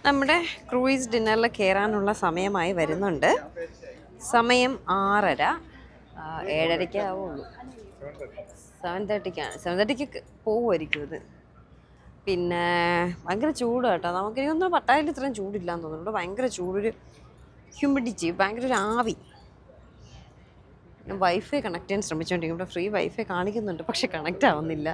നമ്മുടെ ക്രൂയിസ് ഡിന്നറിൽ കയറാനുള്ള സമയമായി വരുന്നുണ്ട്. സമയം 6:30, 7:30 ആവുള്ളൂ. 7:30 പോകുമായിരിക്കും ഇത്. പിന്നെ ഭയങ്കര ചൂട് കേട്ടോ. നമുക്കിതൊന്നും പട്ടായത്തിൽ ഇത്രയും ചൂടില്ലാന്ന് തോന്നുന്നു. ഇവിടെ ഭയങ്കര ചൂടൊരു ഹ്യൂമിഡിറ്റി, ഭയങ്കര ഒരു ആവി. വൈഫൈ കണക്ട് ചെയ്യാൻ ശ്രമിച്ചുകൊണ്ടിരിക്കും. ഇവിടെ ഫ്രീ വൈഫൈ കാണിക്കുന്നുണ്ട്, പക്ഷെ കണക്റ്റ് ആവുന്നില്ല.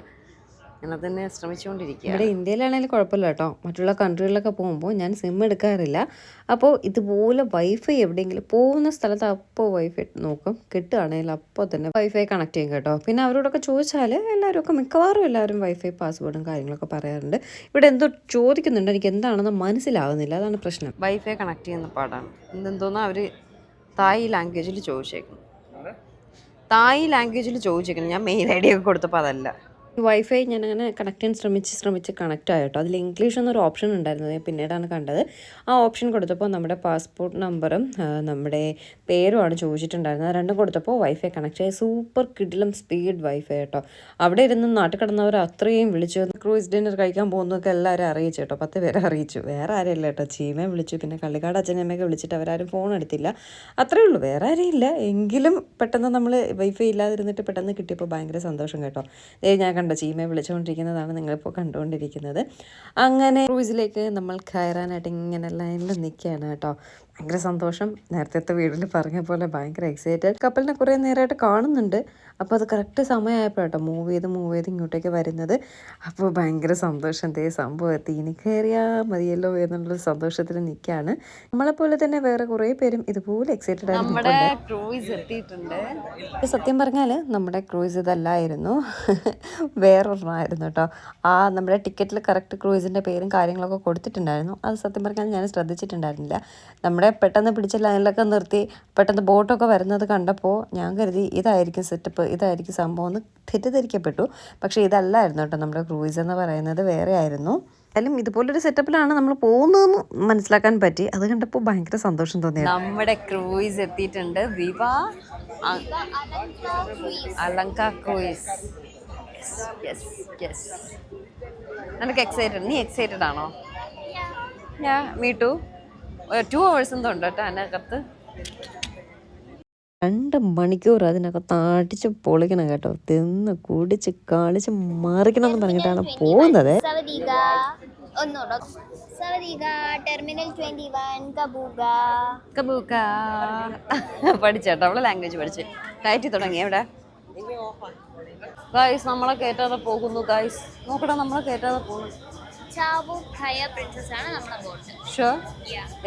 ഞാനത് തന്നെ ശ്രമിച്ചുകൊണ്ടിരിക്കുക. ഇവിടെ ഇന്ത്യയിലാണെങ്കിലും കുഴപ്പമില്ല കേട്ടോ. മറ്റുള്ള കൺട്രികളിലൊക്കെ പോകുമ്പോൾ ഞാൻ സിം എടുക്കാറില്ല. അപ്പോൾ ഇതുപോലെ വൈഫൈ എവിടെയെങ്കിലും പോകുന്ന സ്ഥലത്ത് അപ്പോൾ വൈഫൈ നോക്കും, കിട്ടുകയാണെങ്കിൽ അപ്പോൾ തന്നെ വൈഫൈ കണക്ട് ചെയ്യും കേട്ടോ. പിന്നെ അവരോടൊക്കെ ചോദിച്ചാൽ മിക്കവാറും എല്ലാവരും വൈഫൈ പാസ്വേഡും കാര്യങ്ങളൊക്കെ പറയാറുണ്ട്. ഇവിടെ എന്തോ ചോദിക്കുന്നുണ്ട്, എനിക്ക് എന്താണെന്ന് മനസ്സിലാവുന്നില്ല, അതാണ് പ്രശ്നം. വൈഫൈ കണക്ട് ചെയ്യുന്ന പാടാണ്. എന്തെന്തോന്നാ അവർ തായ് ലാംഗ്വേജിൽ ചോദിച്ചേക്കുന്നു. ഞാൻ മെയിൽ ഐ ഡി ഒക്കെ കൊടുത്തപ്പോൾ അതല്ല. വൈഫൈ ഞാനങ്ങനെ കണക്ട് ചെയ്യാൻ ശ്രമിച്ച് കണക്റ്റ് ആയിട്ടോ. അതിൽ ഇംഗ്ലീഷ് എന്നൊരു ഓപ്ഷൻ ഉണ്ടായിരുന്നത്, ഞാൻ പിന്നീടാണ് കണ്ടത്. ആ ഓപ്ഷൻ കൊടുത്തപ്പോൾ നമ്മുടെ പാസ്പോർട്ട് നമ്പറും നമ്മുടെ പേരുമാണ് ചോദിച്ചിട്ടുണ്ടായിരുന്നത്. രണ്ടും കൊടുത്തപ്പോൾ വൈഫൈ കണക്ട് ആയി. സൂപ്പർ കിടിലം സ്പീഡ് വൈഫൈ കേട്ടോ. അവിടെ ഇരുന്ന് നാട്ടിൽ കിടന്നവർ അത്രയും വിളിച്ചു. ക്രൂയിസ് ഡിന്നർ കഴിക്കാൻ പോകുന്നതൊക്കെ എല്ലാവരും അറിയിച്ചു കേട്ടോ. 10 പേരെ അറിയിച്ചു. വേറെ ആരെയില്ല കേട്ടോ. ചീമയെ വിളിച്ചു, പിന്നെ കള്ളിക്കാട് അച്ഛനമ്മയൊക്കെ വിളിച്ചിട്ട് അവരാരും ഫോൺ എടുത്തില്ല. അത്രയേ ഉള്ളൂ, വേറെ ആരെയും ഇല്ല. എങ്കിലും പെട്ടെന്ന് നമ്മൾ വൈഫൈ ഇല്ലാതിരുന്നിട്ട് പെട്ടെന്ന് കിട്ടിയപ്പോൾ ഭയങ്കര സന്തോഷം കേട്ടോ. ഞാൻ കണ്ട ചീമയെ വിളിച്ചുകൊണ്ടിരിക്കുന്നതാണ് നിങ്ങളിപ്പോൾ കണ്ടുകൊണ്ടിരിക്കുന്നത്. അങ്ങനെ ക്രൂസിലേക്ക് നമ്മൾ കയറാനായിട്ട് ഇങ്ങനെ ലൈനിൽ നിൽക്കുകയാണ് കേട്ടോ. ഭയങ്കര സന്തോഷം. നേരത്തെ വീട്ടിൽ പറഞ്ഞ പോലെ ഭയങ്കര എക്സൈറ്റഡ്. കപ്പലിനെ കുറേ നേരമായിട്ട് കാണുന്നുണ്ട്. അപ്പോൾ അത് കറക്റ്റ് സമയമായപ്പോൾ കേട്ടോ മൂവ് ചെയ്ത് ഇങ്ങോട്ടേക്ക് വരുന്നത്. അപ്പോൾ ഭയങ്കര സന്തോഷം. സംഭവം എത്തി, ഇനി കയറിയാൽ മതിയല്ലോ എന്നുള്ളൊരു സന്തോഷത്തിൽ നിൽക്കുകയാണ്. നമ്മളെപ്പോലെ തന്നെ വേറെ കുറേ പേരും ഇതുപോലെ എക്സൈറ്റഡ് ആയിട്ട് എത്തിയിട്ടുണ്ട്. സത്യം പറഞ്ഞാൽ നമ്മുടെ ക്രൂയിസ് ഇതല്ലായിരുന്നു, വേറൊരെണ്ണമായിരുന്നു കേട്ടോ. നമ്മുടെ ടിക്കറ്റിൽ കറക്റ്റ് ക്രൂയിസിൻ്റെ പേരും കാര്യങ്ങളൊക്കെ കൊടുത്തിട്ടുണ്ടായിരുന്നു. അത് സത്യം പറഞ്ഞാൽ ഞാൻ ശ്രദ്ധിച്ചിട്ടുണ്ടായിരുന്നില്ല. നമ്മുടെ പെട്ടെന്ന് പിടിച്ച ലൈനിലൊക്കെ നിർത്തി പെട്ടെന്ന് ബോട്ടൊക്കെ വരുന്നത് കണ്ടപ്പോൾ ഞാൻ കരുതി ഇതായിരിക്കും സെറ്റപ്പ്, ഇതായിരിക്കും സംഭവം എന്ന് തെറ്റിദ്ധരിക്കപ്പെട്ടു. പക്ഷേ ഇതല്ലായിരുന്നു കേട്ടോ. നമ്മുടെ ക്രൂയിസ് എന്ന് പറയുന്നത് വേറെ ആയിരുന്നു. എന്നാലും ഇതുപോലൊരു സെറ്റപ്പിലാണ് നമ്മൾ പോകുന്നതെന്ന് മനസ്സിലാക്കാൻ പറ്റി. അത് കണ്ടപ്പോൾ ഭയങ്കര സന്തോഷം തോന്നി. നമ്മുടെ ക്രൂയിസ് എത്തിയിട്ടുണ്ട്. വിവ അലങ്ക ക്രൂയിസ്. നിനക്ക് എക്സൈറ്റഡ്? നീ എക്സൈറ്റഡ് ആണോ? Me too. 2 hours എന്തോ ഉണ്ട് കേട്ടോ അതിനകത്ത്. 2 മണിക്കൂർ അതിനകത്ത് അടിച്ച് പൊളിക്കണം കേട്ടോ. തിന്ന് കുടിച്ച് കളിച്ച് മറിക്കണം എന്ന് പറഞ്ഞിട്ടാണ് പോകുന്നത്. പഠിച്ചേട്ടോ, അവളെ ലാംഗ്വേജ് പഠിച്ച് കയറ്റി തുടങ്ങി. എവിടെ ഗായ്സ് നമ്മളെ കയറ്റാതെ പോകുന്നു. ഗായ്സ് നോക്കടാ, നമ്മളെ കയറ്റാതെ പോകുന്നു.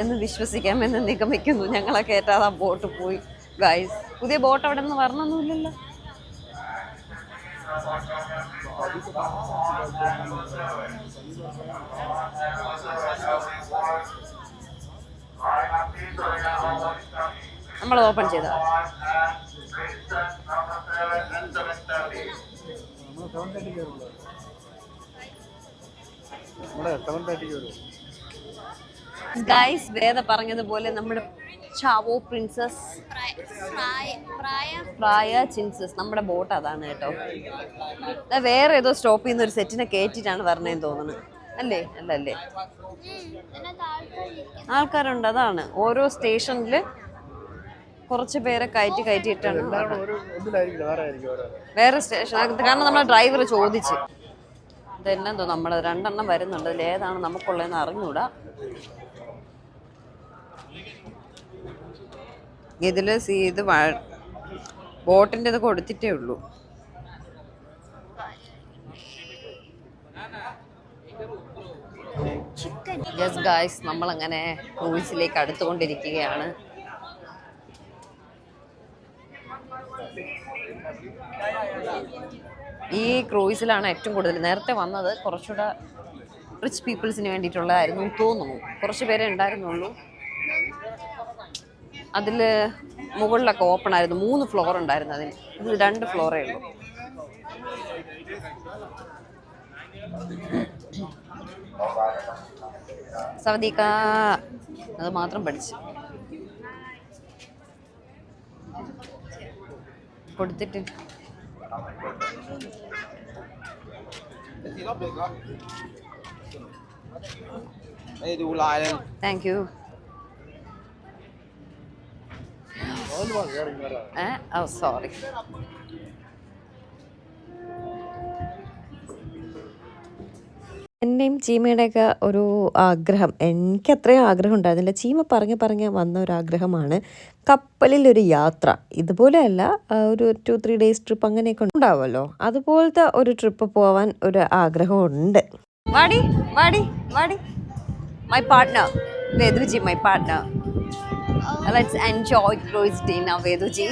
എന്ന് വിശ്വസിക്കാം, എന്ന് നിഗമിക്കുന്നു. ഞങ്ങളെ കയറ്റാതെ ബോട്ട് പോയി. ഗായ്സ് പുതിയ ബോട്ട് അവിടെ നിന്ന് വരണമൊന്നുമില്ലല്ലോ. നമ്മൾ ഓപ്പൺ ചെയ്താ ഗൈസ് വേദ പറഞ്ഞതുപോലെ നമ്മുടെ ചാവോ പ്രിൻസസ് പ്രായ ചിൻസസ് നമ്മുടെ ബോട്ട് അതാണ് കേട്ടോ. വേറെ ഏതോ സ്റ്റോപ്പിൽ നിന്ന് ഒരു സെറ്റിനെ കയറ്റിട്ടാണ് വരണേന്ന് തോന്നുന്നു. അല്ലേ? അല്ലല്ലേ, ആൾക്കാരുണ്ട്. അതാണ് ഓരോ സ്റ്റേഷനിൽ കുറച്ച് പേരെ കയറ്റിയിട്ടാണ് വേറെ സ്റ്റേഷൻ. കാരണം നമ്മളെ ഡ്രൈവർ ചോദിച്ച് ഇതെന്നെന്തോ നമ്മൾ 2 എണ്ണം വരുന്നുണ്ട്, അതിൽ ഏതാണ് നമുക്കുള്ളതെന്ന് അറിഞ്ഞൂടാ. ഇതിൽ ഇത് ബോട്ടിൻ്റെ ഇത് കൊടുത്തിട്ടേ ഉള്ളൂ. യെസ് ഗായ്സ്, നമ്മളങ്ങനെ ക്രൂയിസിലേക്ക് അടുത്തുകൊണ്ടിരിക്കുകയാണ്. ഈ ക്രൂയിസിലാണ് ഏറ്റവും കൂടുതൽ. നേരത്തെ വന്നത് കുറച്ചുകൂടെ റിച്ച് പീപ്പിൾസിന് വേണ്ടിയിട്ടുള്ളതായിരുന്നു തോന്നുന്നു. കുറച്ച് പേരെ ഉണ്ടായിരുന്നുള്ളൂ. അതിൽ മുകളിലൊക്കെ ഓപ്പൺ ആയിരുന്നു. 3 ഫ്ലോർ ഉണ്ടായിരുന്നു അതിന്. ഇത് 2 ഫ്ലോറേ ഉള്ളൂ. സവദീക അത് മാത്രം പഠിച്ച് കൊടുത്തിട്ട് താങ്ക് യു. Oh sorry. എൻ്റെയും ചീമയുടെയൊക്കെ ഒരു ആഗ്രഹം, എനിക്ക് അത്രയും ആഗ്രഹം ഉണ്ടായിരുന്നില്ല, ചീമ പറഞ്ഞ് വന്ന ഒരു ആഗ്രഹമാണ് കപ്പലിലൊരു യാത്ര. ഇതുപോലെയല്ല, ഒരു 2-3 ഡേയ്സ് ട്രിപ്പ് അങ്ങനെയൊക്കെ ഉണ്ടാവുമല്ലോ, അതുപോലത്തെ ഒരു ട്രിപ്പ് പോവാൻ ഒരു ആഗ്രഹമുണ്ട്. വാടി വാടി വാടി. My partner Veduji, my partner. Let's enjoy cruise dinner Veduji.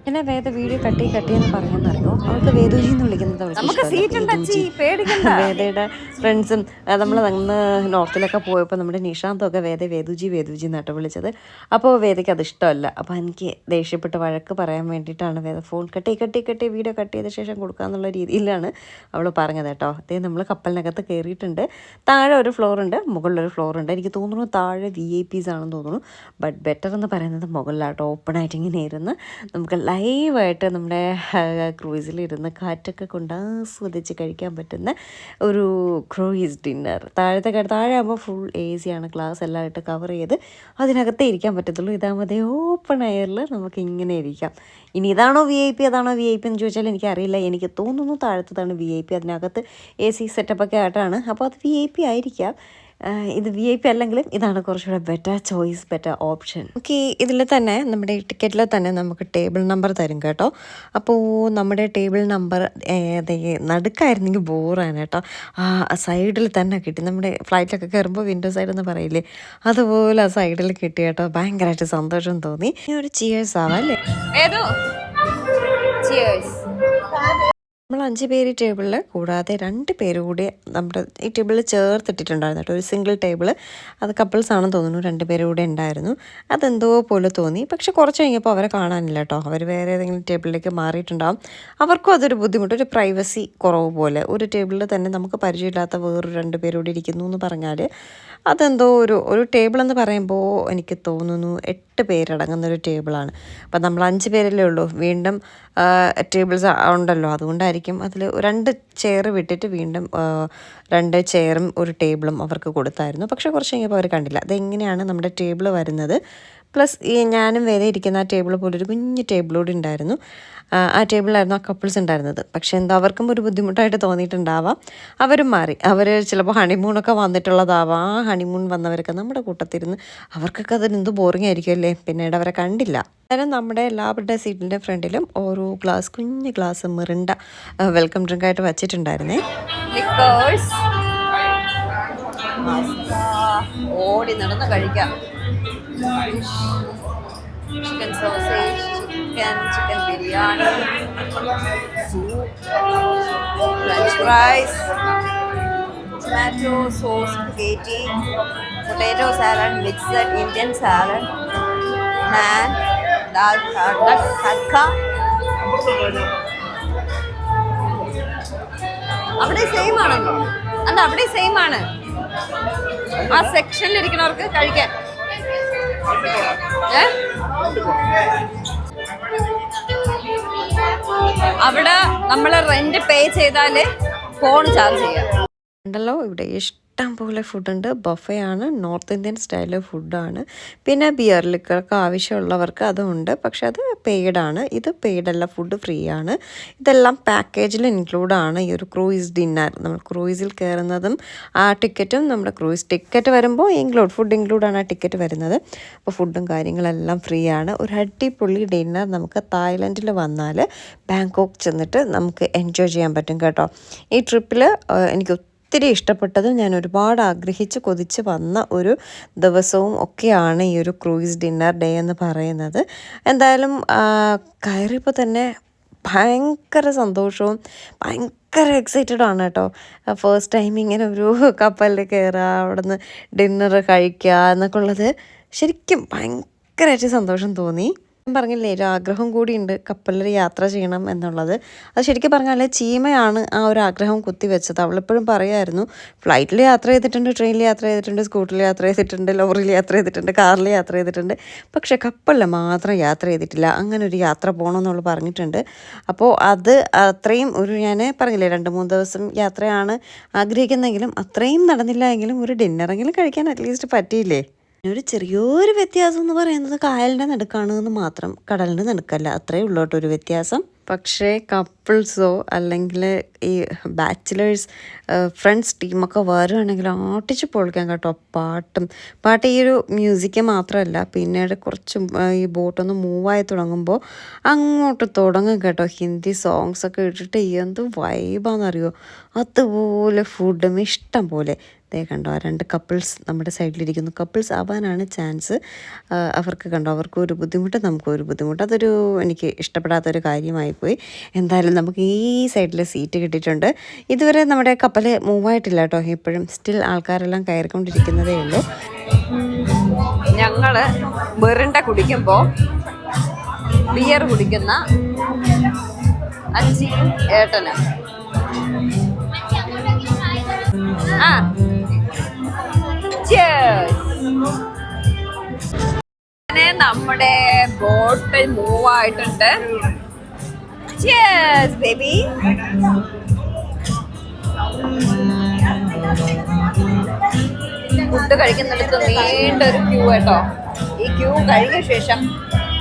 പിന്നെ വീഡിയോ കട്ടി എന്ന് പറഞ്ഞെന്നറിയോ, അവൾക്ക് വേദുജി എന്ന് വിളിക്കുന്നത് നമുക്ക് സീറ്റ് ഉണ്ട് അച്ചി, പേടിക്കണ്ട. വേദയുടെ ഫ്രണ്ട്സും നമ്മൾ അന്ന് നോർത്തിലൊക്കെ പോയപ്പോൾ നമ്മുടെ നിഷാന്തൊക്കെ വേദുജി എന്നാട്ടോ വിളിച്ചത്. അപ്പോൾ വേദയ്ക്ക് അത് ഇഷ്ടമല്ല. അപ്പോൾ എനിക്ക് ദേഷ്യപ്പെട്ട് വഴക്ക് പറയാൻ വേണ്ടിയിട്ടാണ് വേദ ഫോൺ കട്ടി വീഡിയോ കട്ട് ചെയ്ത ശേഷം കൊടുക്കാന്നുള്ള രീതിയിലാണ് അവൾ പറഞ്ഞത് കേട്ടോ. അതേ നമ്മൾ കപ്പലിനകത്ത് കയറിയിട്ടുണ്ട്. താഴെ ഒരു ഫ്ലോർ ഉണ്ട്, മുകളിലൊരു ഫ്ലോർ ഉണ്ട്. എനിക്ക് തോന്നുന്നു താഴെ VIP ആണെന്ന് തോന്നുന്നു. ബട്ട് ബെറ്റർ എന്ന് പറയുന്നത് മുകളിലാട്ടോ, ഓപ്പൺ ആയിട്ട് ഇങ്ങനെ ഇരുന്ന് നമുക്ക് ലൈവായിട്ട് നമ്മുടെ ക്രൂയിസിലിരുന്ന് കാറ്റൊക്കെ കൊണ്ട് ആസ്വദിച്ച് കഴിക്കാൻ പറ്റുന്ന ഒരു ക്രൂയിസ് ഡിന്നർ. താഴെ ആകുമ്പോൾ ഫുൾ AC ആണ്, ഗ്ലാസ് എല്ലാം ആയിട്ട് കവർ ചെയ്ത് അതിനകത്തേ ഇരിക്കാൻ പറ്റത്തുള്ളൂ. ഇതാകുമ്പോൾ ഓപ്പൺ എയറിൽ നമുക്ക് ഇങ്ങനെ ഇരിക്കാം. ഇനി ഇതാണോ VIP അതാണോ VIP എന്ന് ചോദിച്ചാൽ എനിക്കറിയില്ല. എനിക്ക് തോന്നുന്നു താഴത്തതാണ് VIP. അതിനകത്ത് AC സെറ്റപ്പൊക്കെ ആയിട്ടാണ്, അപ്പോൾ അത് VIP ആയിരിക്കാം. ഇത് VIP അല്ലെങ്കിലും ഇതാണ് കുറച്ചുകൂടെ better choice, better option. Okay, ഇതിൽ തന്നെ നമ്മുടെ ടിക്കറ്റിൽ തന്നെ നമുക്ക് ടേബിൾ നമ്പർ തരും കേട്ടോ. അപ്പോൾ നമ്മുടെ ടേബിൾ നമ്പർ നടുക്കായിരുന്നെങ്കിൽ ബോറാണ് കേട്ടോ. ആ സൈഡിൽ തന്നെ കിട്ടി. നമ്മുടെ ഫ്ലൈറ്റിലൊക്കെ കയറുമ്പോൾ വിൻഡോ സൈഡ് എന്ന് പറയില്ലേ, അതുപോലെ ആ സൈഡിൽ കിട്ടി കേട്ടോ. ഭയങ്കരമായിട്ട് സന്തോഷം തോന്നി. ഇനി ഒരു ചിയേഴ്സ് ആവാം അല്ലേ? നമ്മൾ 5 പേര് ടേബിളിൽ കൂടാതെ 2 പേര് കൂടി നമ്മുടെ ഈ ടേബിളിൽ ചേർത്തിട്ടിട്ടുണ്ടായിരുന്നു കേട്ടോ. ഒരു സിംഗിൾ ടേബിൾ, അത് കപ്പിൾസ് ആണെന്ന് തോന്നുന്നു. 2 പേര് കൂടെ ഉണ്ടായിരുന്നു. അതെന്തോ പോലെ തോന്നി. പക്ഷെ കുറച്ച് കഴിഞ്ഞപ്പോൾ അവരെ കാണാനില്ല കേട്ടോ. അവർ വേറെ ഏതെങ്കിലും ടേബിളിലേക്ക് മാറിയിട്ടുണ്ടാകും. അവർക്കും അതൊരു ബുദ്ധിമുട്ട്, ഒരു പ്രൈവസി കുറവ് പോലെ. ഒരു ടേബിളിൽ തന്നെ നമുക്ക് പരിചയമില്ലാത്ത വേറൊരു 2 പേര് കൂടി ഇരിക്കുന്നു എന്ന് പറഞ്ഞാൽ അതെന്തോ ഒരു ടേബിൾ എന്ന് പറയുമ്പോൾ എനിക്ക് തോന്നുന്നു 8 പേരടങ്ങുന്നൊരു ടേബിളാണ്. അപ്പം നമ്മൾ 5 പേരല്ലേ ഉള്ളൂ. വീണ്ടും ടേബിൾസ് ഉണ്ടല്ലോ, അതുകൊണ്ടായിരിക്കും അതിൽ 2 ചെയർ വിട്ടിട്ട് വീണ്ടും 2 ചെയറും ഒരു ടേബിളും അവർക്ക് കൊടുത്തായിരുന്നു. പക്ഷേ കുറച്ച് കഴിഞ്ഞപ്പോൾ അവർ കണ്ടില്ല. അതെങ്ങനെയാണ് നമ്മുടെ ടേബിൾ വരുന്നത്. പ്ലസ് ഈ ഞാനും വേറെ ഇരിക്കുന്ന ആ ടേബിൾ പോലൊരു കുഞ്ഞ് ടേബിളോട് ഉണ്ടായിരുന്നു. ആ ടേബിളിലായിരുന്നു ആ കപ്പിൾസ് ഉണ്ടായിരുന്നത്. പക്ഷേ എന്താ അവർക്കും ഒരു ബുദ്ധിമുട്ടായിട്ട് തോന്നിയിട്ടുണ്ടാവാം. അവരും മാറി. അവർ ചിലപ്പോൾ ഹണിമൂണൊക്കെ വന്നിട്ടുള്ളതാവാം. ആ ഹണിമൂൺ വന്നവരൊക്കെ നമ്മുടെ കൂട്ടത്തിരുന്ന് അവർക്കൊക്കെ അതിനെന്ത് ബോറിംഗ് ആയിരിക്കുമല്ലേ. പിന്നീട് അവരെ കണ്ടില്ല. അന്നേരം നമ്മുടെ എല്ലാവരുടെ സീറ്റിൻ്റെ ഫ്രണ്ടിലും ഓരോ കുഞ്ഞ് ഗ്ലാസ് മിറിണ്ട വെൽക്കം ഡ്രിങ്ക് ആയിട്ട് വച്ചിട്ടുണ്ടായിരുന്നേ. ഓടി നടന്ന് കഴിക്കാം. Chicken sausage, chicken biryani, French fries, tomato sauce spaghetti, potato salad, mixed Indian salad, naan, dal tadka. അവിടെ സെയിം ആണല്ലോ. അല്ല, അവിടെ സെയിം ആണ്. ആ സെക്ഷനിൽ ഇരിക്കുന്നവർക്ക് കഴിക്കാൻ. അവിടെ നമ്മൾ റെന്റ് പേ ചെയ്താല് ഫോൺ ചാർജ് ചെയ്യാം. ഉണ്ടല്ലോ, ഇവിടെ ഇഷ്ടം പോലെ ഫുഡുണ്ട്. ബഫേ ആണ്, നോർത്ത് ഇന്ത്യൻ സ്റ്റൈല് ഫുഡാണ്. പിന്നെ ബിയർ ലിക്കർക്ക് ആവശ്യമുള്ളവർക്ക് അതുണ്ട്. പക്ഷെ അത് പെയ്ഡാണ്. ഇത് പെയ്ഡല്ല, ഫുഡ് ഫ്രീ ആണ്. ഇതെല്ലാം പാക്കേജിൽ ഇൻക്ലൂഡാണ്. ഈ ഒരു ക്രൂയിസ് ഡിന്നർ, നമ്മൾ ക്രൂയിസിൽ കയറുന്നതും ആ ടിക്കറ്റും, നമ്മുടെ ക്രൂയിസ് ടിക്കറ്റ് വരുമ്പോൾ ഫുഡ് ഇൻക്ലൂഡാണ് ആ ടിക്കറ്റ് വരുന്നത്. അപ്പോൾ ഫുഡും കാര്യങ്ങളെല്ലാം ഫ്രീ ആണ്. ഒരു അടിപൊളി ഡിന്നർ നമുക്ക് തായ്ലൻഡിൽ വന്നാൽ ബാങ്കോക്ക് ചെന്നിട്ട് നമുക്ക് എൻജോയ് ചെയ്യാൻ പറ്റും കേട്ടോ. ഈ ട്രിപ്പിൽ എനിക്ക് ഒത്തിരി ഇഷ്ടപ്പെട്ടത്, ഞാൻ ഒരുപാട് ആഗ്രഹിച്ച് കൊതിച്ച് വന്ന ഒരു ദിവസവും ഒക്കെയാണ് ഈ ഒരു ക്രൂയിസ് ഡിന്നർ ഡേ എന്ന് പറയുന്നത്. എന്തായാലും കയറിയപ്പോൾ തന്നെ ഭയങ്കര സന്തോഷവും ഭയങ്കര എക്സൈറ്റഡ് ആണ് കേട്ടോ. ഫസ്റ്റ് ടൈം ഇങ്ങനെ ഒരു കപ്പലിൽ കയറുക, അവിടെ നിന്ന് ഡിന്നർ കഴിക്കുക എന്നൊക്കെ ഉള്ളത് ശരിക്കും ഭയങ്കരമായിട്ട് സന്തോഷം തോന്നി. ഞാൻ പറഞ്ഞില്ലേ ഒരു ആഗ്രഹം കൂടിയുണ്ട് കപ്പലിൽ യാത്ര ചെയ്യണം എന്നുള്ളത്. അത് ശരിക്കും പറഞ്ഞാൽ ചീമയാണ് ആ ഒരു ആഗ്രഹം കുത്തിവെച്ചത്. അവളെപ്പോഴും പറയുമായിരുന്നു ഫ്ലൈറ്റിൽ യാത്ര ചെയ്തിട്ടുണ്ട്, ട്രെയിനിൽ യാത്ര ചെയ്തിട്ടുണ്ട്, സ്കൂട്ടറിൽ യാത്ര ചെയ്തിട്ടുണ്ട്, ലോറിയിൽ യാത്ര ചെയ്തിട്ടുണ്ട്, കാറിൽ യാത്ര ചെയ്തിട്ടുണ്ട്, പക്ഷേ കപ്പലിൽ മാത്രം യാത്ര ചെയ്തിട്ടില്ല. അങ്ങനെ ഒരു യാത്ര പോകണമെന്നുള്ളു പറഞ്ഞിട്ടുണ്ട്. അപ്പോൾ അത് അത്രയും ഞാൻ പറഞ്ഞില്ലേ 2-3 ദിവസം യാത്രയാണ് ആഗ്രഹിക്കുന്നതെങ്കിലും അത്രയും നടന്നില്ല എങ്കിലും ഒരു ഡിന്നറെങ്കിലും കഴിക്കാൻ അറ്റ്ലീസ്റ്റ് പറ്റിയില്ലേ. ഒരു ചെറിയൊരു വ്യത്യാസം എന്ന് പറയുന്നത് കായലിൻ്റെ നടുക്കാണ് എന്ന് മാത്രം, കടലിൻ്റെ നടുക്കല്ല. അത്രയേ ഉള്ളൂ കേട്ടോ ഒരു വ്യത്യാസം. പക്ഷേ കപ്പിൾസോ അല്ലെങ്കിൽ ഈ ബാച്ചിലേഴ്സ് ഫ്രണ്ട്സ് ടീമൊക്കെ വരുവാണെങ്കിൽ ആട്ടിച്ച് പൊളിക്കാൻ കേട്ടോ. പാട്ട് ഈ ഒരു മ്യൂസിക് മാത്രമല്ല, പിന്നീട് കുറച്ച് ഈ ബോട്ടൊന്ന് മൂവായി തുടങ്ങുമ്പോൾ അങ്ങോട്ട് തുടങ്ങും കേട്ടോ. ഹിന്ദി സോങ്സൊക്കെ ഇട്ടിട്ട് എന്ത് വൈബാണെന്നറിയോ. അതുപോലെ ഫുഡും ഇഷ്ടം പോലെ. ദേ കണ്ടോ 2 കപ്പിൾസ് നമ്മുടെ സൈഡിലിരിക്കുന്നു. കപ്പിൾസ് ആവാനാണ് ചാൻസ്. അവർക്ക് കണ്ടോ, അവർക്കും ഒരു ബുദ്ധിമുട്ട്, നമുക്കും ഒരു ബുദ്ധിമുട്ട്. അതൊരു എനിക്ക് ഇഷ്ടപ്പെടാത്തൊരു കാര്യമായിപ്പോയി. എന്തായാലും നമുക്ക് ഈ സൈഡിൽ സീറ്റ് കിട്ടിയിട്ടുണ്ട്. ഇതുവരെ നമ്മുടെ കപ്പൽ മൂവായിട്ടില്ല കേട്ടോ. ഇപ്പോഴും സ്റ്റിൽ ആൾക്കാരെല്ലാം കയറിക്കൊണ്ടിരിക്കുന്നതേ ഉള്ളൂ. ഞങ്ങൾ ബെറിണ്ട കുടിക്കുമ്പോൾ ബിയർ കുടിക്കുന്ന അച്ചിയും ഏട്ടനും അങ്ങനെ നമ്മുടെ ബോട്ട് മൂവ് ആയിട്ടുണ്ട്. ബേബി ഫുഡ് കഴിക്കുന്നിടത്ത് നീണ്ടൊരു ക്യൂ കേട്ടോ. ഈ ക്യൂ കഴിഞ്ഞ ശേഷം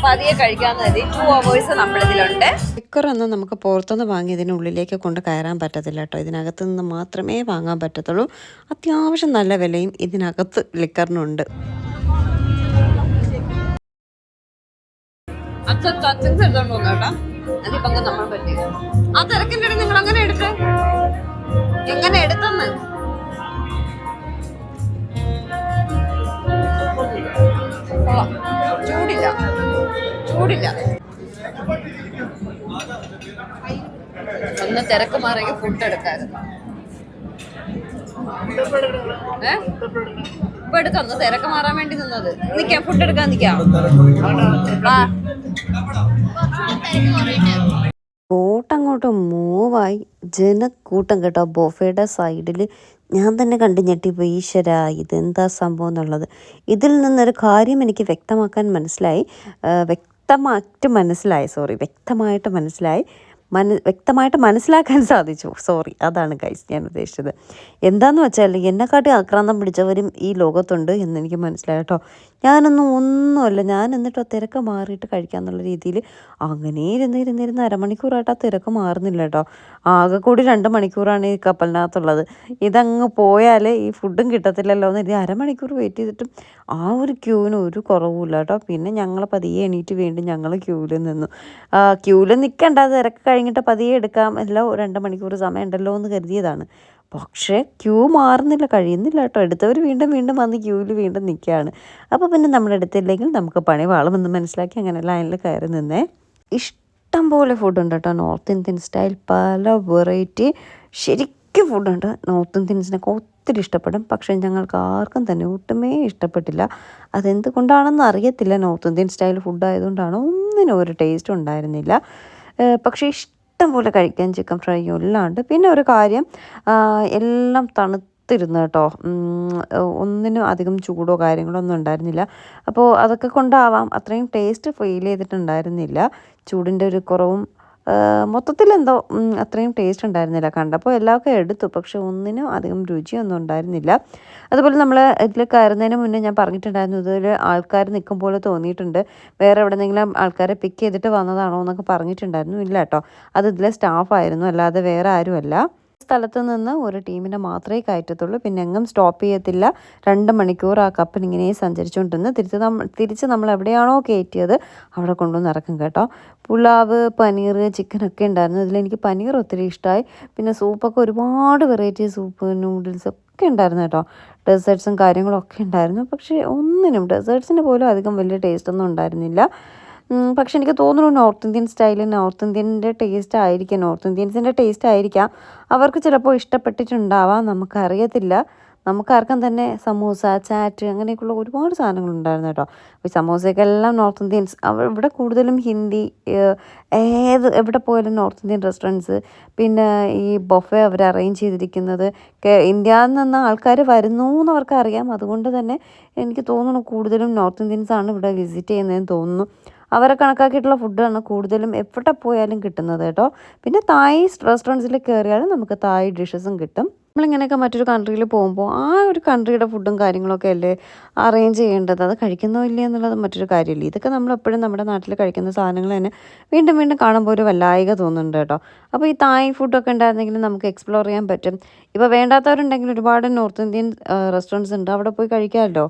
പതിയെ കഴിക്കാമെന്ന് കരുതി 2 hours നമ്മളിതിലുണ്ട്. ലിക്കറൊന്നും നമുക്ക് പുറത്തുനിന്ന് വാങ്ങി ഇതിനുള്ളിലേക്ക് കൊണ്ട് കയറാൻ പറ്റത്തില്ല കേട്ടോ. ഇതിനകത്ത് നിന്ന് മാത്രമേ വാങ്ങാൻ പറ്റത്തുള്ളൂ. അത്യാവശ്യം നല്ല വിലയും ഇതിനകത്ത് ലിക്കറിനുണ്ട്. ആ തിരക്കിൻ്റെ നിങ്ങൾ അങ്ങനെ എടുത്ത് എങ്ങനെ എടുത്തെന്ന് ചൂടില്ല ചൂടില്ല. ഒന്ന് തിരക്ക് മാറിയെങ്കിൽ ഫുഡ് എടുക്കായിരുന്നു. ഇപ്പൊ എടുക്കാം, ഒന്ന് തിരക്ക് മാറാൻ വേണ്ടി നിന്നത്. നിക്കാം, ഫുഡ് എടുക്കാൻ നിക്കാം. ബോട്ട് അങ്ങോട്ട് മൂവായി ജനക്കൂട്ടം കേട്ടോ. ബൊഫയുടെ സൈഡിൽ ഞാൻ തന്നെ കണ്ട് ഞെട്ടിപ്പോയി. ഈശ്വര, ഇതെന്താ സംഭവം എന്നുള്ളത്. ഇതിൽ നിന്നൊരു കാര്യം എനിക്ക് വ്യക്തമായിട്ട് മനസ്സിലാക്കാൻ സാധിച്ചു. അതാണ് ഗൈസ് ഞാൻ ഉദ്ദേശിച്ചത്. എന്താന്ന് വെച്ചാൽ എന്നെക്കാട്ടി ആക്രാന്തം പിടിച്ചവരും ഈ ലോകത്തുണ്ട് എന്നെനിക്ക് മനസ്സിലായി കേട്ടോ. ഒന്നുമല്ല, ഞാൻ എന്നിട്ട് തിരക്ക് മാറിയിട്ട് കഴിക്കാന്നുള്ള രീതിയിൽ അങ്ങനെ ഇരുന്നിരുന്ന് അരമണിക്കൂറായിട്ട് ആ തിരക്ക് മാറുന്നില്ല കേട്ടോ. ആകെ കൂടി 2 മണിക്കൂറാണ് ഈ കപ്പലിനകത്തുള്ളത്. ഇതങ്ങ് പോയാൽ ഈ ഫുഡും കിട്ടത്തില്ലല്ലോ എന്ന് കരുതി അരമണിക്കൂർ വെയിറ്റ് ചെയ്തിട്ടും ആ ഒരു ക്യൂവിന് ഒരു കുറവുമില്ല കേട്ടോ. പിന്നെ ഞങ്ങൾ പതിയെ എണീറ്റ് വീണ്ടും ഞങ്ങൾ ക്യൂവിൽ നിന്നു. ക്യൂവിൽ നിൽക്കണ്ട, തിരക്ക് കഴിഞ്ഞിട്ട് പതിയെ എടുക്കാം, എല്ലാം 2 മണിക്കൂർ സമയം ഉണ്ടല്ലോ എന്ന് കരുതിയതാണ്. പക്ഷേ ക്യൂ മാറുന്നില്ല, കഴിയുന്നില്ല കേട്ടോ. എടുത്തവർ വീണ്ടും വന്ന് ക്യൂവിൽ വീണ്ടും നിൽക്കുകയാണ്. അപ്പോൾ പിന്നെ നമ്മളെടുത്തില്ലെങ്കിൽ നമുക്ക് പണി വാളുമെന്ന് മനസ്സിലാക്കി അങ്ങനെ ലൈനിൽ കയറി നിന്നേ. ഇഷ്ടം പോലെ ഫുഡുണ്ട് കേട്ടോ. നോർത്ത് ഇന്ത്യൻ സ്റ്റൈൽ പല വെറൈറ്റി ശരിക്കും ഫുഡുണ്ട്. നോർത്ത് ഇന്ത്യൻസിനൊക്കെ ഒത്തിരി ഇഷ്ടപ്പെടും. പക്ഷേ ഞങ്ങൾക്ക് ആർക്കും തന്നെ ഒട്ടുമേ ഇഷ്ടപ്പെട്ടില്ല. അതെന്തുകൊണ്ടാണെന്ന് അറിയത്തില്ല. നോർത്ത് ഇന്ത്യൻ സ്റ്റൈൽ ഫുഡ് ആയതുകൊണ്ടാണ് ഒന്നിനും ഒരു ടേസ്റ്റ് ഉണ്ടായിരുന്നില്ല. പക്ഷേ ഇഷ്ടം പോലെ കഴിക്കാൻ ചിക്കൻ ഫ്രൈയും എല്ലാം ഉണ്ട്. പിന്നെ ഒരു കാര്യം, എല്ലാം തണുത്തിരുന്നു കേട്ടോ. ഒന്നിനും അധികം ചൂടോ കാര്യങ്ങളോ ഒന്നും ഉണ്ടായിരുന്നില്ല. അപ്പോൾ അതൊക്കെ കൊണ്ടാവാം അത്രയും ടേസ്റ്റ് ഫീൽ ചെയ്തിട്ടുണ്ടായിരുന്നില്ല. ചൂടിൻ്റെ ഒരു കുറവും മൊത്തത്തിലെന്തോ അത്രയും ടേസ്റ്റ് ഉണ്ടായിരുന്നില്ല. കണ്ടപ്പോൾ എല്ലാവർക്കും എടുത്തു, പക്ഷെ ഒന്നിനും അധികം രുചിയൊന്നും ഉണ്ടായിരുന്നില്ല. അതുപോലെ നമ്മൾ ഇതിൽ കയറുന്നതിന് മുന്നേ ഞാൻ പറഞ്ഞിട്ടുണ്ടായിരുന്നു, ഇതിൽ ആൾക്കാർ നിൽക്കും പോലെ തോന്നിയിട്ടുണ്ട്, വേറെ എവിടെയെങ്കിലും ആൾക്കാരെ പിക്ക് ചെയ്തിട്ട് വന്നതാണോ എന്നൊക്കെ പറഞ്ഞിട്ടുണ്ടായിരുന്നു. ഇല്ല കേട്ടോ, അത് ഇതിലെ സ്റ്റാഫായിരുന്നു, അല്ലാതെ വേറെ ആരുമല്ല. സ്ഥലത്ത് നിന്ന് ഒരു ടീമിനെ മാത്രമേ കയറ്റത്തുള്ളൂ. പിന്നെ എങ്ങും സ്റ്റോപ്പ് ചെയ്യത്തില്ല. 2 മണിക്കൂർ ആ കപ്പൽ ഇങ്ങനെ സഞ്ചരിച്ചുകൊണ്ടിരുന്ന് തിരിച്ച് നമ്മൾ എവിടെയാണോ കയറ്റിയത് അവിടെ കൊണ്ടുവന്ന് ഇറക്കും കേട്ടോ. പുലാവ്, പനീർ, ചിക്കനൊക്കെ ഉണ്ടായിരുന്നു. ഇതിലെനിക്ക് പനീർ ഒത്തിരി ഇഷ്ടമായി. പിന്നെ സൂപ്പൊക്കെ ഒരുപാട് വെറൈറ്റി സൂപ്പ്, നൂഡിൽസ് ഒക്കെ ഉണ്ടായിരുന്നു കേട്ടോ. ഡെസേർട്ട്സും കാര്യങ്ങളൊക്കെ ഉണ്ടായിരുന്നു. പക്ഷേ ഒന്നിനും ഡെസേർട്ട്സിന് പോലും അധികം വലിയ ടേസ്റ്റൊന്നും ഉണ്ടായിരുന്നില്ല. പക്ഷെ എനിക്ക് തോന്നുന്നു നോർത്ത് ഇന്ത്യൻ സ്റ്റൈലിൽ നോർത്ത് ഇന്ത്യൻ്റെ ടേസ്റ്റ് ആയിരിക്കാം, നോർത്ത് ഇന്ത്യൻസിൻ്റെ ടേസ്റ്റ് ആയിരിക്കാം അവർക്ക് ചിലപ്പോൾ ഇഷ്ടപ്പെട്ടിട്ടുണ്ടാവാം, നമുക്കറിയത്തില്ല. നമുക്കാർക്കും തന്നെ സമൂസ, ചാറ്റ് അങ്ങനെയൊക്കെയുള്ള ഒരുപാട് സാധനങ്ങളുണ്ടായിരുന്നു കേട്ടോ. അപ്പോൾ ഈ സമൂസയൊക്കെല്ലാം നോർത്ത് ഇന്ത്യൻസ് ഇവിടെ കൂടുതലും ഹിന്ദി, എവിടെ പോയാലും നോർത്ത് ഇന്ത്യൻ റെസ്റ്റോറൻറ്റ്സ്. പിന്നെ ഈ ബൊഫെ അവർ അറേഞ്ച് ചെയ്തിരിക്കുന്നത് ഇന്ത്യയിൽ നിന്ന് ആൾക്കാർ വരുന്നു എന്നവർക്ക് അറിയാം. അതുകൊണ്ട് തന്നെ എനിക്ക് തോന്നുന്നു കൂടുതലും നോർത്ത് ഇന്ത്യൻസാണ് ഇവിടെ വിസിറ്റ് ചെയ്യുന്നതെന്ന് തോന്നുന്നു. അവരെ കണക്കാക്കിയിട്ടുള്ള ഫുഡാണ് കൂടുതലും എവിടെ പോയാലും കിട്ടുന്നത് കേട്ടോ. പിന്നെ തായ് റെസ്റ്റോറൻറ്റ്സിൽ കയറിയാലും നമുക്ക് തായ് ഡിഷസും കിട്ടും. നമ്മളിങ്ങനെയൊക്കെ മറ്റൊരു കൺട്രിയിൽ പോകുമ്പോൾ ആ ഒരു കൺട്രിയുടെ ഫുഡും കാര്യങ്ങളൊക്കെ അല്ലേ അറേഞ്ച് ചെയ്യേണ്ടത്. അത് കഴിക്കുന്നോ ഇല്ലേ എന്നുള്ളത് മറ്റൊരു കാര്യമില്ല. ഇതൊക്കെ നമ്മളെപ്പോഴും നമ്മുടെ നാട്ടിൽ കഴിക്കുന്ന സാധനങ്ങൾ തന്നെ വീണ്ടും വീണ്ടും കാണുമ്പോൾ ഒരു വല്ലായിക തോന്നുന്നുണ്ട് കേട്ടോ. അപ്പോൾ ഈ തായ് ഫുഡൊക്കെ ഉണ്ടായിരുന്നെങ്കിൽ നമുക്ക് എക്സ്പ്ലോർ ചെയ്യാൻ പറ്റും. ഇപ്പോൾ വേണ്ടാത്തവരുണ്ടെങ്കിൽ ഒരുപാട് നോർത്ത് ഇന്ത്യൻ റെസ്റ്റോറൻറ്റ്സ് ഉണ്ട്, അവിടെ പോയി കഴിക്കാമല്ലോ.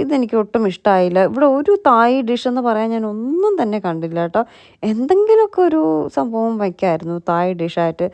ഇതെനിക്ക് ഒട്ടും ഇഷ്ടമായില്ല. ഇവിടെ ഒരു തായ് ഡിഷ് എന്ന് പറയാൻ ഞാൻ ഒന്നും തന്നെ കണ്ടില്ല കേട്ടോ. എന്തെങ്കിലുമൊക്കെ ഒരു സംഭവം വയ്ക്കായിരുന്നു തായ് ഡിഷായിട്ട്.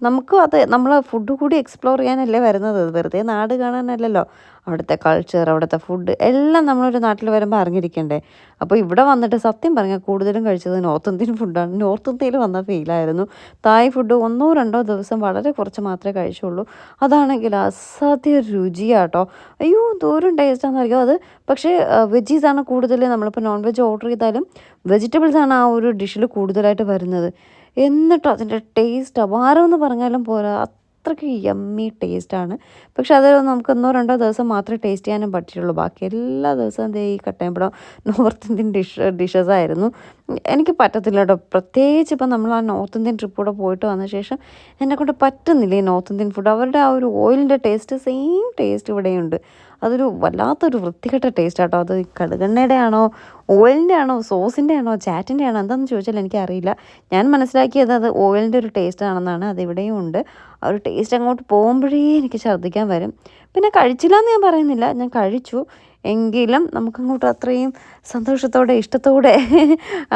നമുക്ക് അത് നമ്മൾ ഫുഡ് കൂടി എക്സ്പ്ലോർ ചെയ്യാനല്ലേ വരുന്നത്, വെറുതെ നാട് കാണാനല്ലല്ലോ. അവിടുത്തെ കൾച്ചർ, അവിടുത്തെ ഫുഡ് എല്ലാം നമ്മളൊരു നാട്ടിൽ വരുമ്പോൾ അറിഞ്ഞിരിക്കണ്ടേ. അപ്പോൾ ഇവിടെ വന്നിട്ട് സത്യം പറഞ്ഞാൽ കൂടുതലും കഴിച്ചത് നോർത്ത് ഇന്ത്യൻ ഫുഡാണ്. നോർത്ത് ഇന്ത്യയിൽ വന്ന ഫീലായിരുന്നു. തായ് ഫുഡ് 1-2 ദിവസം വളരെ കുറച്ച് മാത്രമേ കഴിച്ചുള്ളൂ. അതാണെങ്കിൽ അസാധ്യ രുചിയാട്ടോ. അയ്യോ ദൂരം ടേസ്റ്റാണെന്നറിയോ അത്. പക്ഷേ വെജീസാണ് കൂടുതൽ. നമ്മളിപ്പോൾ നോൺ വെജ് ഓർഡർ ചെയ്താലും വെജിറ്റബിൾസാണ് ആ ഒരു ഡിഷിൽ കൂടുതലായിട്ട് വരുന്നത്. എന്നിട്ടും അതിൻ്റെ ടേസ്റ്റ് അപാരമെന്ന് പറഞ്ഞാലും പോരാ, അത്രയ്ക്ക് യമ്മി ടേസ്റ്റാണ്. പക്ഷെ അത് നമുക്ക് 1-2 ദിവസം മാത്രമേ ടേസ്റ്റ് ചെയ്യാനും പറ്റിയിട്ടുള്ളൂ. ബാക്കി എല്ലാ ദിവസവും ദേ ഈ കട്ടയമ്പടം നോർത്ത് ഇന്ത്യൻ ഡിഷസ് ആയിരുന്നു. എനിക്ക് പറ്റത്തില്ല കേട്ടോ. പ്രത്യേകിച്ച് ഇപ്പം നമ്മൾ ആ നോർത്ത് ഇന്ത്യൻ ട്രിപ്പൂടെ പോയിട്ട് വന്ന ശേഷം എന്നെക്കൊണ്ട് പറ്റുന്നില്ല ഈ നോർത്ത് ഇന്ത്യൻ ഫുഡ്. അവരുടെ ആ ഒരു ഓയിലിൻ്റെ ടേസ്റ്റ് സെയിം ടേസ്റ്റ് ഇവിടെയുണ്ട്. അതൊരു വല്ലാത്തൊരു വൃത്തികെട്ട ടേസ്റ്റ് ആട്ടോ. അത് കടുകെണ്ണയുടെ ആണോ, ഓയിലിൻ്റെ ആണോ, സോസിൻ്റെ ആണോ, ചാറ്റിൻ്റെ ആണോ എന്താണെന്ന് ചോദിച്ചാൽ എനിക്കറിയില്ല. ഞാൻ മനസ്സിലാക്കിയത് അത് ഓയിലിൻ്റെ ഒരു ടേസ്റ്റ് ആണെന്നാണ്. അതിവിടെയും ഉണ്ട്. ആ ഒരു ടേസ്റ്റ് അങ്ങോട്ട് പോകുമ്പോഴേ എനിക്ക് ഛർദ്ദിക്കാൻ വരും. പിന്നെ കഴിച്ചില്ല എന്ന് ഞാൻ പറയുന്നില്ല, ഞാൻ കഴിച്ചു. എങ്കിലും നമുക്കങ്ങോട്ട് അത്രയും സന്തോഷത്തോടെ ഇഷ്ടത്തോടെ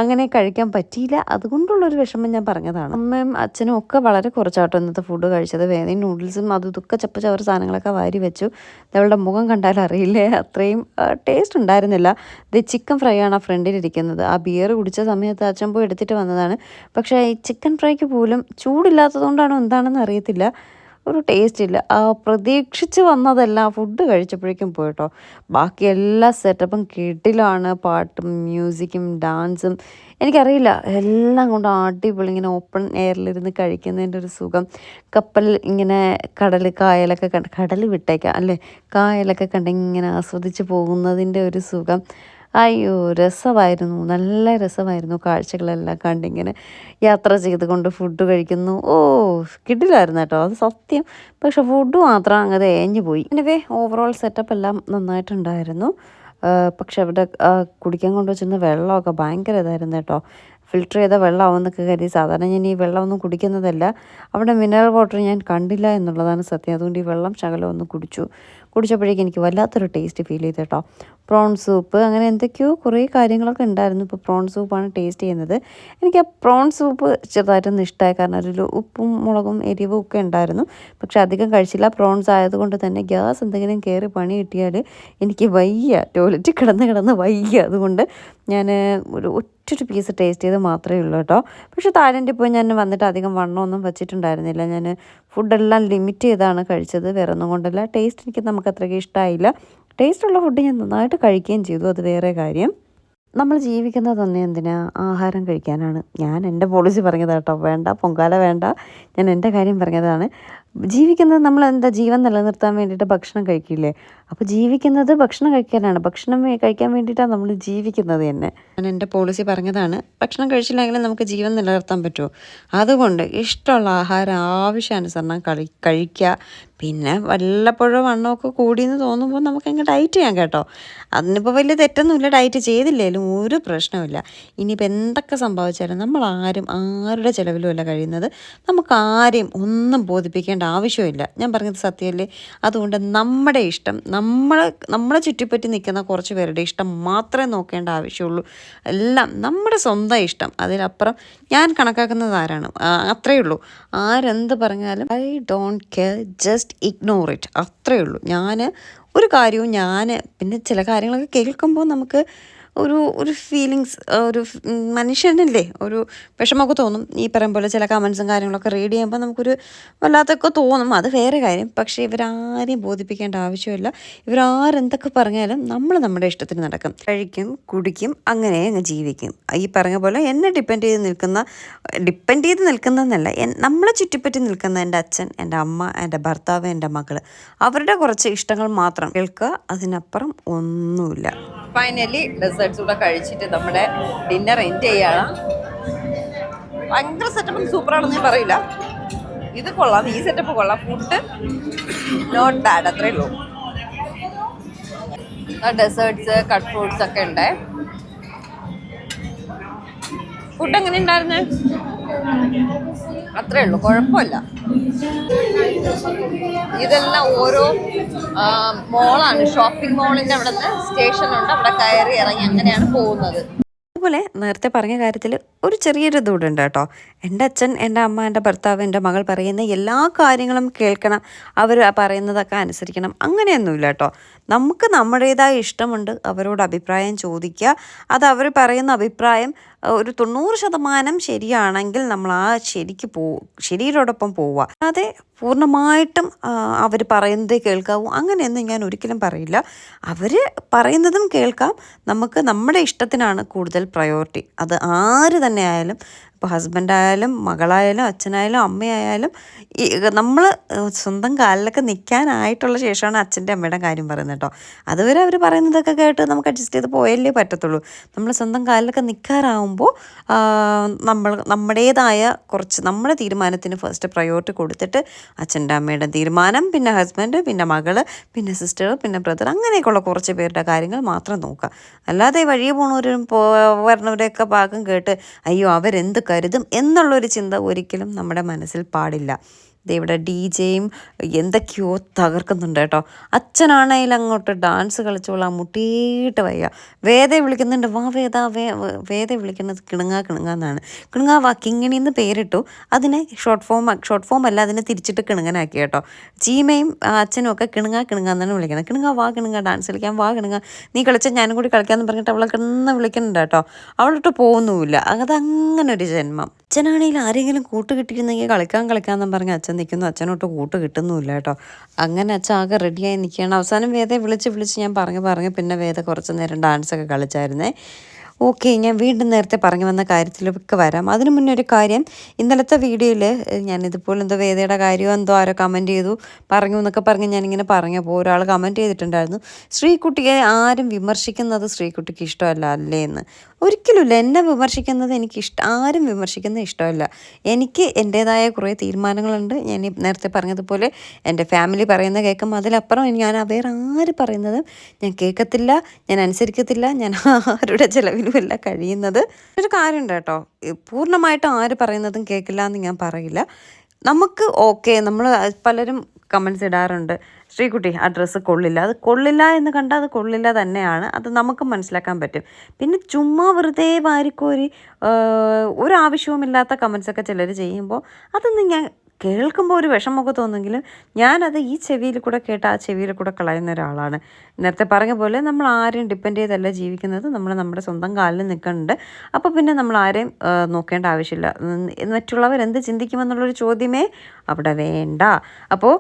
അങ്ങനെ കഴിക്കാൻ പറ്റിയില്ല. അതുകൊണ്ടുള്ളൊരു വിഷമം ഞാൻ പറഞ്ഞതാണ്. അമ്മയും അച്ഛനും ഒക്കെ വളരെ കുറച്ചാട്ടോ ഇന്നത്തെ ഫുഡ് കഴിച്ചത്. വേറെ നൂഡിൽസും അതും ഇതൊക്കെ ചപ്പച്ചവർ സാധനങ്ങളൊക്കെ വാരി വെച്ചു. അവളുടെ മുഖം കണ്ടാൽ അറിയില്ലേ, അത്രയും ടേസ്റ്റ് ഉണ്ടായിരുന്നില്ല. ഇത് ചിക്കൻ ഫ്രൈ ആണ് ആ ഫ്രണ്ടിലിരിക്കുന്നത്. ആ ബിയർ കുടിച്ച സമയത്ത് അച്ഛൻ പോയി എടുത്തിട്ട് വന്നതാണ്. പക്ഷേ ഈ ചിക്കൻ ഫ്രൈക്ക് പോലും ചൂടില്ലാത്തതുകൊണ്ടാണോ എന്താണെന്ന് അറിയത്തില്ല, ഒരു ടേസ്റ്റ് ഇല്ല. പ്രതീക്ഷിച്ച് വന്നതെല്ലാം ഫുഡ് കഴിച്ചപ്പോഴേക്കും പോയിട്ടോ. ബാക്കി എല്ലാ സെറ്റപ്പും കിടിലാണ്. പാട്ടും മ്യൂസിക്കും ഡാൻസും എനിക്കറിയില്ല, എല്ലാം കൊണ്ട് അടിപൊളി. ഇങ്ങനെ ഓപ്പൺ എയറിലിരുന്ന് കഴിക്കുന്നതിൻ്റെ ഒരു സുഖം, കപ്പൽ ഇങ്ങനെ കായലൊക്കെ കണ്ട്, കടൽ വിട്ടേക്കാം അല്ലേ, കായലൊക്കെ കണ്ട് ഇങ്ങനെ ആസ്വദിച്ച് പോകുന്നതിൻ്റെ ഒരു സുഖം. അയ്യോ രസമായിരുന്നു, നല്ല രസമായിരുന്നു. കാഴ്ചകളെല്ലാം കണ്ടിങ്ങനെ യാത്ര ചെയ്തുകൊണ്ട് ഫുഡ് കഴിക്കുന്നു. കിടിലായിരുന്നു കേട്ടോ, അത് സത്യം. പക്ഷെ ഫുഡ് മാത്രം അങ്ങ് തേഞ്ഞു പോയി. എനിവേ ഓവറോൾ സെറ്റപ്പ് എല്ലാം നന്നായിട്ടുണ്ടായിരുന്നു. പക്ഷെ അവിടെ കുടിക്കാൻ കൊണ്ടുവച്ചിരുന്ന വെള്ളമൊക്കെ ഭയങ്കര ഇതായിരുന്നു കേട്ടോ. ഫിൽറ്റർ ചെയ്ത വെള്ളമാവുമെന്നൊക്കെ കരുതി സാധാരണ ഞാൻ ഈ വെള്ളമൊന്നും കുടിക്കുന്നതല്ല. അവിടെ മിനറൽ വാട്ടർ ഞാൻ കണ്ടില്ല എന്നുള്ളതാണ് സത്യം. അതുകൊണ്ട് ഈ വെള്ളം ശകലം ഒന്ന് കുടിച്ചപ്പോഴേക്കും എനിക്ക് വല്ലാത്തൊരു ടേസ്റ്റ് ഫീൽ ചെയ്തു കേട്ടോ. പ്രോൺ സൂപ്പ് അങ്ങനെ എന്തൊക്കെയോ കുറേ കാര്യങ്ങളൊക്കെ ഉണ്ടായിരുന്നു. ഇപ്പോൾ പ്രോൺ സൂപ്പാണ് ടേസ്റ്റ് ചെയ്യുന്നത്. എനിക്ക് ആ പ്രോൺ സൂപ്പ് ചെറുതായിട്ടൊന്നും ഇഷ്ടമായി. കാരണം അതിൽ ഉപ്പും മുളകും എരിവും ഒക്കെ ഉണ്ടായിരുന്നു. പക്ഷെ അധികം കഴിച്ചില്ല. പ്രോൺസ് ആയതുകൊണ്ട് തന്നെ ഗ്യാസ് എന്തെങ്കിലും കയറി പണി കിട്ടിയാൽ എനിക്ക് വയ്യ, ടോയ്ലറ്റിൽ കിടന്ന് വയ്യ. അതുകൊണ്ട് ഞാൻ ഒറ്റൊരു പീസ് ടേസ്റ്റ് ചെയ്ത് മാത്രമേ ഉള്ളൂ കേട്ടോ. പക്ഷേ തായ്ലൻഡിൽ പോയി ഞാൻ വന്നിട്ട് അധികം വണ്ണമൊന്നും വെച്ചിട്ടുണ്ടായിരുന്നില്ല. ഞാൻ ഫുഡെല്ലാം ലിമിറ്റ് ചെയ്താണ് കഴിച്ചത്, വേറെ ഒന്നും കൊണ്ടല്ല. ടേസ്റ്റ് എനിക്ക് നമുക്ക് അത്രയ്ക്ക് ഇഷ്ടമായില്ല. ടേസ്റ്റുള്ള ഫുഡ് ഞാൻ നന്നായിട്ട് കഴിക്കുകയും ചെയ്തു, അത് വേറെ കാര്യം. നമ്മൾ ജീവിക്കുന്നത് തന്നെ എന്തിനാ, ആഹാരം കഴിക്കാനാണ്. ഞാൻ എൻ്റെ പോളിസി പറഞ്ഞതാണ് കേട്ടോ. വേണ്ട പൊങ്കാല വേണ്ട, ഞാൻ എൻ്റെ കാര്യം പറഞ്ഞതാണ്. ജീവിക്കുന്നത് നമ്മൾ എന്താ, ജീവൻ നിലനിർത്താൻ വേണ്ടിയിട്ട് ഭക്ഷണം കഴിക്കില്ലേ. അപ്പോൾ ജീവിക്കുന്നത് ഭക്ഷണം കഴിക്കാനാണ്. ഭക്ഷണം കഴിക്കാൻ വേണ്ടിയിട്ടാണ് നമ്മൾ ജീവിക്കുന്നത് തന്നെ. ഞാൻ എൻ്റെ പോളിസി പറഞ്ഞതാണ്. ഭക്ഷണം കഴിച്ചില്ലെങ്കിലും നമുക്ക് ജീവൻ നിലനിർത്താൻ പറ്റുമോ. അതുകൊണ്ട് ഇഷ്ടമുള്ള ആഹാരം ആവശ്യാനുസരണം കഴിക്കുക. പിന്നെ വല്ലപ്പോഴും വണ്ണമൊക്കെ കൂടിയെന്ന് തോന്നുമ്പോൾ നമുക്കങ്ങ് ഡയറ്റ് ചെയ്യാം കേട്ടോ. അതിനിപ്പോൾ വലിയ തെറ്റൊന്നുമില്ല, ഡയറ്റ് ചെയ്തില്ലേലും ഒരു പ്രശ്നമില്ല. ഇനിയിപ്പോൾ എന്തൊക്കെ സംഭവിച്ചാലും നമ്മൾ ആരുടെ ചിലവിലുമല്ല കഴിയുന്നത്. നമുക്ക് ആരെയും ഒന്നും ബോധിപ്പിക്കേണ്ട ആവശ്യമില്ല. ഞാൻ പറഞ്ഞത് സത്യമല്ലേ. അതുകൊണ്ട് നമ്മുടെ ഇഷ്ടം, നമ്മളെ ചുറ്റിപ്പറ്റി നിൽക്കുന്ന കുറച്ച് പേരുടെ ഇഷ്ടം മാത്രമേ നോക്കേണ്ട ആവശ്യമുള്ളൂ. എല്ലാം നമ്മുടെ സ്വന്തം ഇഷ്ടം. അതിലപ്പുറം ഞാൻ കണക്കാക്കുന്നത് ആരാണ്, അത്രയേ ഉള്ളൂ. ആരെന്ത് പറഞ്ഞാലും I don't care, just ignore it, അത്രയേ ഉള്ളൂ. ഒരു കാര്യവും പിന്നെ ചില കാര്യങ്ങളൊക്കെ കേൾക്കുമ്പോൾ നമുക്ക് ഒരു ഫീലിങ്സ്, മനുഷ്യനല്ലേ ഒരു വിഷമമൊക്കെ തോന്നും. ഈ പറയും പോലെ ചില കമൻസും കാര്യങ്ങളൊക്കെ റീഡ് ചെയ്യുമ്പോൾ നമുക്കൊരു വല്ലാത്തൊക്കെ തോന്നും, അത് വേറെ കാര്യം. പക്ഷേ ഇവരാരെയും ബോധിപ്പിക്കേണ്ട ആവശ്യമില്ല. ഇവരാരെന്തൊക്കെ പറഞ്ഞാലും നമ്മൾ നമ്മുടെ ഇഷ്ടത്തിന് നടക്കും, കഴിക്കും, കുടിക്കും, അങ്ങനെ അങ്ങ് ജീവിക്കും. ഈ പറഞ്ഞ പോലെ എന്നെ ഡിപ്പെൻഡ് ചെയ്ത് നിൽക്കുന്നതെന്നല്ല, നമ്മളെ ചുറ്റിപ്പറ്റി നിൽക്കുന്ന എൻ്റെ അച്ഛൻ, എൻ്റെ അമ്മ, എൻ്റെ ഭർത്താവ്, എൻ്റെ മകൾ, അവരുടെ കുറച്ച് ഇഷ്ടങ്ങൾ മാത്രം കേൾക്കുക, അതിനപ്പുറം ഒന്നുമില്ല. ഫൈനലി ഡെസേർട്ട്സ് കൂടെ കഴിച്ചിട്ട് നമ്മുടെ ഡിന്നർ എൻഡ് ചെയ്യാണ്. ഭയങ്കര സെറ്റപ്പും സൂപ്പറാണെന്ന് ഞാൻ പറയില്ല, ഇത് കൊള്ളാം, ഈ സെറ്റപ്പ് കൊള്ളാം. ഫുഡ് നോട്ട് ബാഡ്, അത്രേ ഉള്ളൂ. ഡെസേർട്ട്സ്, കട്ട് ഫ്രൂട്ട്സ് ഒക്കെ ഉണ്ട്. ഫുഡ് എങ്ങനെ ഉണ്ടായിരുന്നേ? അത്രേ ഉള്ളൂ, കുഴപ്പമില്ല. ഇതെല്ലാം ഓരോ മോളാണ്, ഷോപ്പിംഗ് മോളിൻ്റെ അവിടെ നിന്ന് സ്റ്റേഷനുണ്ട്, അവിടെ കയറി ഇറങ്ങി അങ്ങനെയാണ് പോകുന്നത്. അതുപോലെ നേരത്തെ പറഞ്ഞ കാര്യത്തിൽ ഒരു ചെറിയൊരു ഇതുകൂടെ ഉണ്ട് കേട്ടോ. എൻ്റെ അച്ഛൻ, എൻ്റെ അമ്മ, എൻ്റെ ഭർത്താവ്, എൻ്റെ മകൾ പറയുന്ന എല്ലാ കാര്യങ്ങളും കേൾക്കണം, അവർ പറയുന്നതൊക്കെ അനുസരിക്കണം, അങ്ങനെയൊന്നുമില്ല കേട്ടോ. നമുക്ക് നമ്മുടേതായ ഇഷ്ടമുണ്ട്, അവരോട് അഭിപ്രായം ചോദിക്കുക. അത് അവർ പറയുന്ന അഭിപ്രായം ഒരു 90% ശരിയാണെങ്കിൽ നമ്മൾ ആ ശരിയോടൊപ്പം പോവുക. അതെ, പൂർണ്ണമായിട്ടും അവർ പറയുന്നതേ കേൾക്കാവൂ അങ്ങനെയൊന്നും ഞാൻ ഒരിക്കലും പറയില്ല. അവർ പറയുന്നതും കേൾക്കാം. നമുക്ക് നമ്മുടെ ഇഷ്ടത്തിനാണ് കൂടുതൽ പ്രയോറിറ്റി. അത് ആര് തന്നെ ആയാലും, ഇപ്പോൾ ഹസ്ബൻഡായാലും മകളായാലും അച്ഛനായാലും അമ്മയായാലും, നമ്മൾ സ്വന്തം കാലിലൊക്കെ നിൽക്കാനായിട്ടുള്ള ശേഷമാണ് അച്ഛൻ്റെ അമ്മയുടെ കാര്യം പറയുന്നത് കേട്ടോ. അതുവരെ അവർ പറയുന്നതൊക്കെ കേട്ട് നമുക്ക് അഡ്ജസ്റ്റ് ചെയ്ത് പോയല്ലേ പറ്റത്തുള്ളൂ. നമ്മൾ സ്വന്തം കാലിലൊക്കെ നിൽക്കാറാവുമ്പോൾ നമ്മുടേതായ കുറച്ച് നമ്മുടെ തീരുമാനത്തിന് ഫസ്റ്റ് പ്രയോറിറ്റി കൊടുത്തിട്ട് അച്ഛൻ്റെ അമ്മയുടെ തീരുമാനം, പിന്നെ ഹസ്ബൻഡ്, പിന്നെ മകൾ, പിന്നെ സിസ്റ്റർ, പിന്നെ ബ്രദർ, അങ്ങനെയൊക്കെയുള്ള കുറച്ച് പേരുടെ കാര്യങ്ങൾ മാത്രം നോക്കുക. അല്ലാതെ വഴിയെ പോണവരും വരണവരെയൊക്കെ ഭാഗം കേട്ട് അയ്യോ അവരെന്ത് കരുതും എന്നുള്ളൊരു ചിന്ത ഒരിക്കലും നമ്മുടെ മനസ്സിൽ പാടില്ല. ഇവിടെ DJ-യും എന്തൊക്കെയോ തകർക്കുന്നുണ്ട് കേട്ടോ. അച്ഛനാണെങ്കിൽ അങ്ങോട്ട് ഡാൻസ് കളിച്ചോളാം, മുട്ടിയിട്ട് വയ്യ. വേദ വിളിക്കുന്നുണ്ട്, വാ വേദ വിളിക്കുന്നത് കിണുങ്ങാന്നാണ്. വാ കിങ്ങിണിന്ന് പേരിട്ടു. അതിനെ ഷോർട്ട് ഫോം അല്ല, അതിനെ തിരിച്ചിട്ട് കിണുങ്ങനാക്കി കേട്ടോ. ചീമയും അച്ഛനും ഒക്കെ കിണുങ്ങാന്നാണ് വിളിക്കുന്നത്. വാ ഡാൻസ് കളിക്കാം, വാ നീ കളിച്ചാൽ ഞാനും കൂടി കളിക്കാമെന്ന് പറഞ്ഞിട്ട് അവളെ കിടന്ന് വിളിക്കുന്നുണ്ട് കേട്ടോ. അവളിട്ട് പോകുന്നുമില്ല. അതങ്ങനെ ഒരു ജന്മം. അച്ഛനാണെങ്കിൽ ആരെങ്കിലും കൂട്ട് കിട്ടിയിരുന്നെങ്കിൽ കളിക്കാമെന്ന് പറഞ്ഞ് അച്ഛൻ നിൽക്കുന്നു, അച്ഛനോട്ട് കൂട്ട് കിട്ടുന്നുമില്ല കേട്ടോ. അങ്ങനെ അച്ഛൻ ആകെ റെഡിയായി നിൽക്കുകയാണ്. അവസാനം വേദയെ വിളിച്ച് ഞാൻ പറഞ്ഞു പിന്നെ വേദ കുറച്ച് നേരം ഡാൻസൊക്കെ കളിച്ചായിരുന്നേ. ഓക്കെ, ഞാൻ വീണ്ടും നേരത്തെ പറഞ്ഞു വന്ന കാര്യത്തിലൊക്കെ വരാം. അതിനു മുന്നേ ഒരു കാര്യം, ഇന്നലത്തെ വീഡിയോയിൽ ഞാൻ ഇതുപോലെ എന്തോ വേദയുടെ കാര്യമോ എന്തോ ആരോ കമൻറ്റ് ചെയ്തു പറഞ്ഞു എന്നൊക്കെ പറഞ്ഞ് ഞാനിങ്ങനെ പറഞ്ഞപ്പോൾ ഒരാൾ കമൻറ്റ് ചെയ്തിട്ടുണ്ടായിരുന്നു, ശ്രീകുട്ടിയെ ആരും വിമർശിക്കുന്നത് ശ്രീകുട്ടിക്ക് ഇഷ്ടമല്ല അല്ലേ എന്ന്. ഒരിക്കലുമില്ല. എന്നെ വിമർശിക്കുന്നത് ആരും വിമർശിക്കുന്നത് ഇഷ്ടമല്ല. എനിക്ക് എൻ്റേതായ കുറേ തീരുമാനങ്ങളുണ്ട്. ഞാൻ നേരത്തെ പറഞ്ഞതുപോലെ എൻ്റെ ഫാമിലി പറയുന്നത് കേൾക്കും, അതിലപ്പുറം ഞാൻ വേറെ ആര് പറയുന്നതും ഞാൻ കേൾക്കത്തില്ല, ഞാൻ അനുസരിക്കത്തില്ല, ഞാൻ ആരുടെ ചിലവിലുമല്ല കഴിയുന്നത്. ഒരു കാര്യമുണ്ട് കേട്ടോ, പൂർണ്ണമായിട്ടും ആര് പറയുന്നതും കേൾക്കില്ല എന്ന് ഞാൻ പറയില്ല. നമുക്ക് ഓക്കെ, നമ്മൾ പലരും കമൻസ് ഇടാറുണ്ട്, ശ്രീകുട്ടി ആ ഡ്രസ്സ് കൊള്ളില്ല, അത് കൊള്ളില്ല എന്ന് കണ്ടാൽ അത് കൊള്ളില്ല തന്നെയാണ്, അത് നമുക്ക് മനസ്സിലാക്കാൻ പറ്റും. പിന്നെ ചുമ്മാ വെറുതെ വാരിക്കോരി ഒരാവശ്യവുമില്ലാത്ത കമൻസൊക്കെ ചിലർ ചെയ്യുമ്പോൾ അതൊന്നും ഞാൻ കേൾക്കുമ്പോൾ ഒരു വിഷമമൊക്കെ തോന്നുമെങ്കിലും ഞാനത് ഈ ചെവിയിൽ കൂടെ കേട്ട് ആ ചെവിയിൽ കൂടെ കളയുന്ന ഒരാളാണ്. നേരത്തെ പറഞ്ഞ പോലെ നമ്മൾ ആരെയും ഡിപ്പെൻഡ് ചെയ്തല്ല ജീവിക്കുന്നത്, നമ്മൾ നമ്മുടെ സ്വന്തം കാലിൽ നിൽക്കുന്നുണ്ട്. അപ്പോൾ പിന്നെ നമ്മൾ ആരെയും നോക്കേണ്ട ആവശ്യമില്ല. മറ്റുള്ളവരെന്ത് ചിന്തിക്കുമെന്നുള്ളൊരു ചോദ്യമേ അവിടെ വേണ്ട. അപ്പോൾ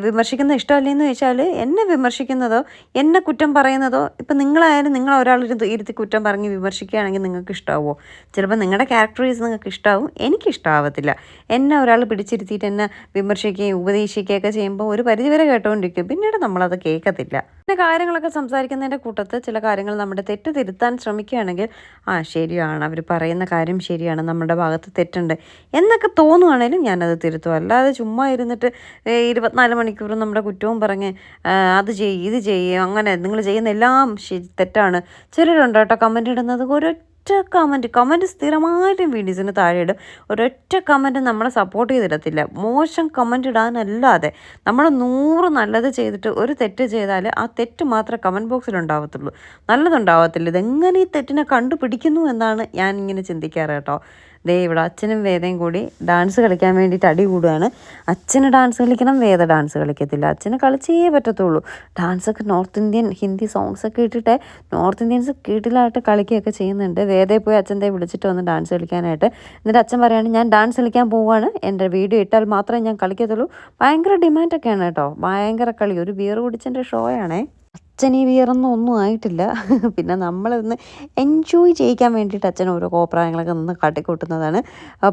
വിമർശിക്കുന്ന ഇഷ്ടമല്ലേന്ന് ചോദിച്ചാൽ, എന്നെ വിമർശിക്കുന്നതോ എന്നെ കുറ്റം പറയുന്നതോ, ഇപ്പം നിങ്ങളായാലും നിങ്ങൾ ഇരുത്തി കുറ്റം പറഞ്ഞ് വിമർശിക്കുകയാണെങ്കിൽ നിങ്ങൾക്ക് ഇഷ്ടമാവുമോ? ചിലപ്പോൾ നിങ്ങളുടെ ക്യാരക്ടറൈസ് നിങ്ങൾക്ക് ഇഷ്ടമാവും, എനിക്കിഷ്ടമാവത്തില്ല. എന്നെ ഒരാൾ പിടിച്ചിരുത്തിയിട്ട് എന്നെ വിമർശിക്കുകയും ഉപദേശിക്കുകയൊക്കെ ചെയ്യുമ്പോൾ ഒരു പരിധിവരെ കേട്ടുകൊണ്ടിരിക്കും, പിന്നീട് നമ്മളത് കേൾക്കത്തില്ല. പിന്നെ കാര്യങ്ങളൊക്കെ സംസാരിക്കുന്നതിൻ്റെ കൂട്ടത്ത് ചില കാര്യങ്ങൾ നമ്മുടെ തെറ്റ് തിരുത്താൻ ശ്രമിക്കുകയാണെങ്കിൽ ശരിയാണ്, അവർ പറയുന്ന കാര്യം ശരിയാണ്, നമ്മുടെ ഭാഗത്ത് തെറ്റുണ്ട് എന്നൊക്കെ തോന്നുവാണെങ്കിലും ഞാനത് തിരുത്തും. അല്ലാതെ ചുമ്മാ ഇരുന്നിട്ട് 24 മണിക്കൂറും നമ്മുടെ കുറ്റവും പറഞ്ഞ് അത് ചെയ്യും ഇത് ചെയ്യും, അങ്ങനെ നിങ്ങൾ ചെയ്യുന്ന എല്ലാം തെറ്റാണ്. ചിലരുണ്ട് കേട്ടോ കമൻറ്റ് ഇടുന്നത്, കമൻറ്റ് സ്ഥിരമായിട്ടും വീഡിയോസിന് താഴെ ഇടും. ഒരൊറ്റ കമൻറ്റ് നമ്മളെ സപ്പോർട്ട് ചെയ്തിടത്തില്ല. മോശം കമൻറ്റ് ഇടാനല്ലാതെ നമ്മൾ 100 നല്ലത് ചെയ്തിട്ട് ഒരു തെറ്റ് ചെയ്താൽ ആ തെറ്റ് മാത്രമേ കമൻറ്റ് ബോക്സിൽ ഉണ്ടാവത്തുള്ളൂ, നല്ലതുണ്ടാവത്തില്ല. ഇതെങ്ങനെ ഈ തെറ്റിനെ കണ്ടുപിടിക്കുന്നു എന്നാണ് ഞാനിങ്ങനെ ചിന്തിക്കാറ് കേട്ടോ. ദേ ഇവിടെ അച്ഛനും വേദയും കൂടി ഡാൻസ് കളിക്കാൻ വേണ്ടിയിട്ട് അടി കൂടുകയാണ്. അച്ഛന് ഡാൻസ് കളിക്കണം, വേദ ഡാൻസ് കളിക്കത്തില്ല. അച്ഛന് കളിച്ചേ പറ്റത്തുള്ളൂ. ഡാൻസൊക്കെ നോർത്ത് ഇന്ത്യൻ ഹിന്ദി സോങ്സൊക്കെ ഇട്ടിട്ട് നോർത്ത് ഇന്ത്യൻസ് കീട്ടിലായിട്ട് കളിക്കുകയൊക്കെ ചെയ്യുന്നുണ്ട്. വേദയെ പോയി അച്ഛൻ്റെ വിളിച്ചിട്ട് വന്ന് ഡാൻസ് കളിക്കാനായിട്ട്. എന്നിട്ട് അച്ഛൻ പറയുകയാണ് ഞാൻ ഡാൻസ് കളിക്കാൻ പോവുകയാണ്, എൻ്റെ വീഡിയോ ഇട്ടാൽ മാത്രമേ ഞാൻ കളിക്കത്തുള്ളൂ. ഭയങ്കര ഡിമാൻഡൊക്കെയാണ് കേട്ടോ, ഭയങ്കര കളി. ഒരു ബിയർ കുടിച്ചതിൻ്റെ ഷോ ആണേ. അച്ഛൻ ഈ ബിയറൊന്നും ഒന്നും ആയിട്ടില്ല. പിന്നെ നമ്മളൊന്ന് എൻജോയ് ചെയ്യിക്കാൻ വേണ്ടിയിട്ട് അച്ഛൻ ഓരോ കോപ്രായങ്ങളൊക്കെ നിന്ന് കാട്ടിക്കൂട്ടുന്നതാണ്.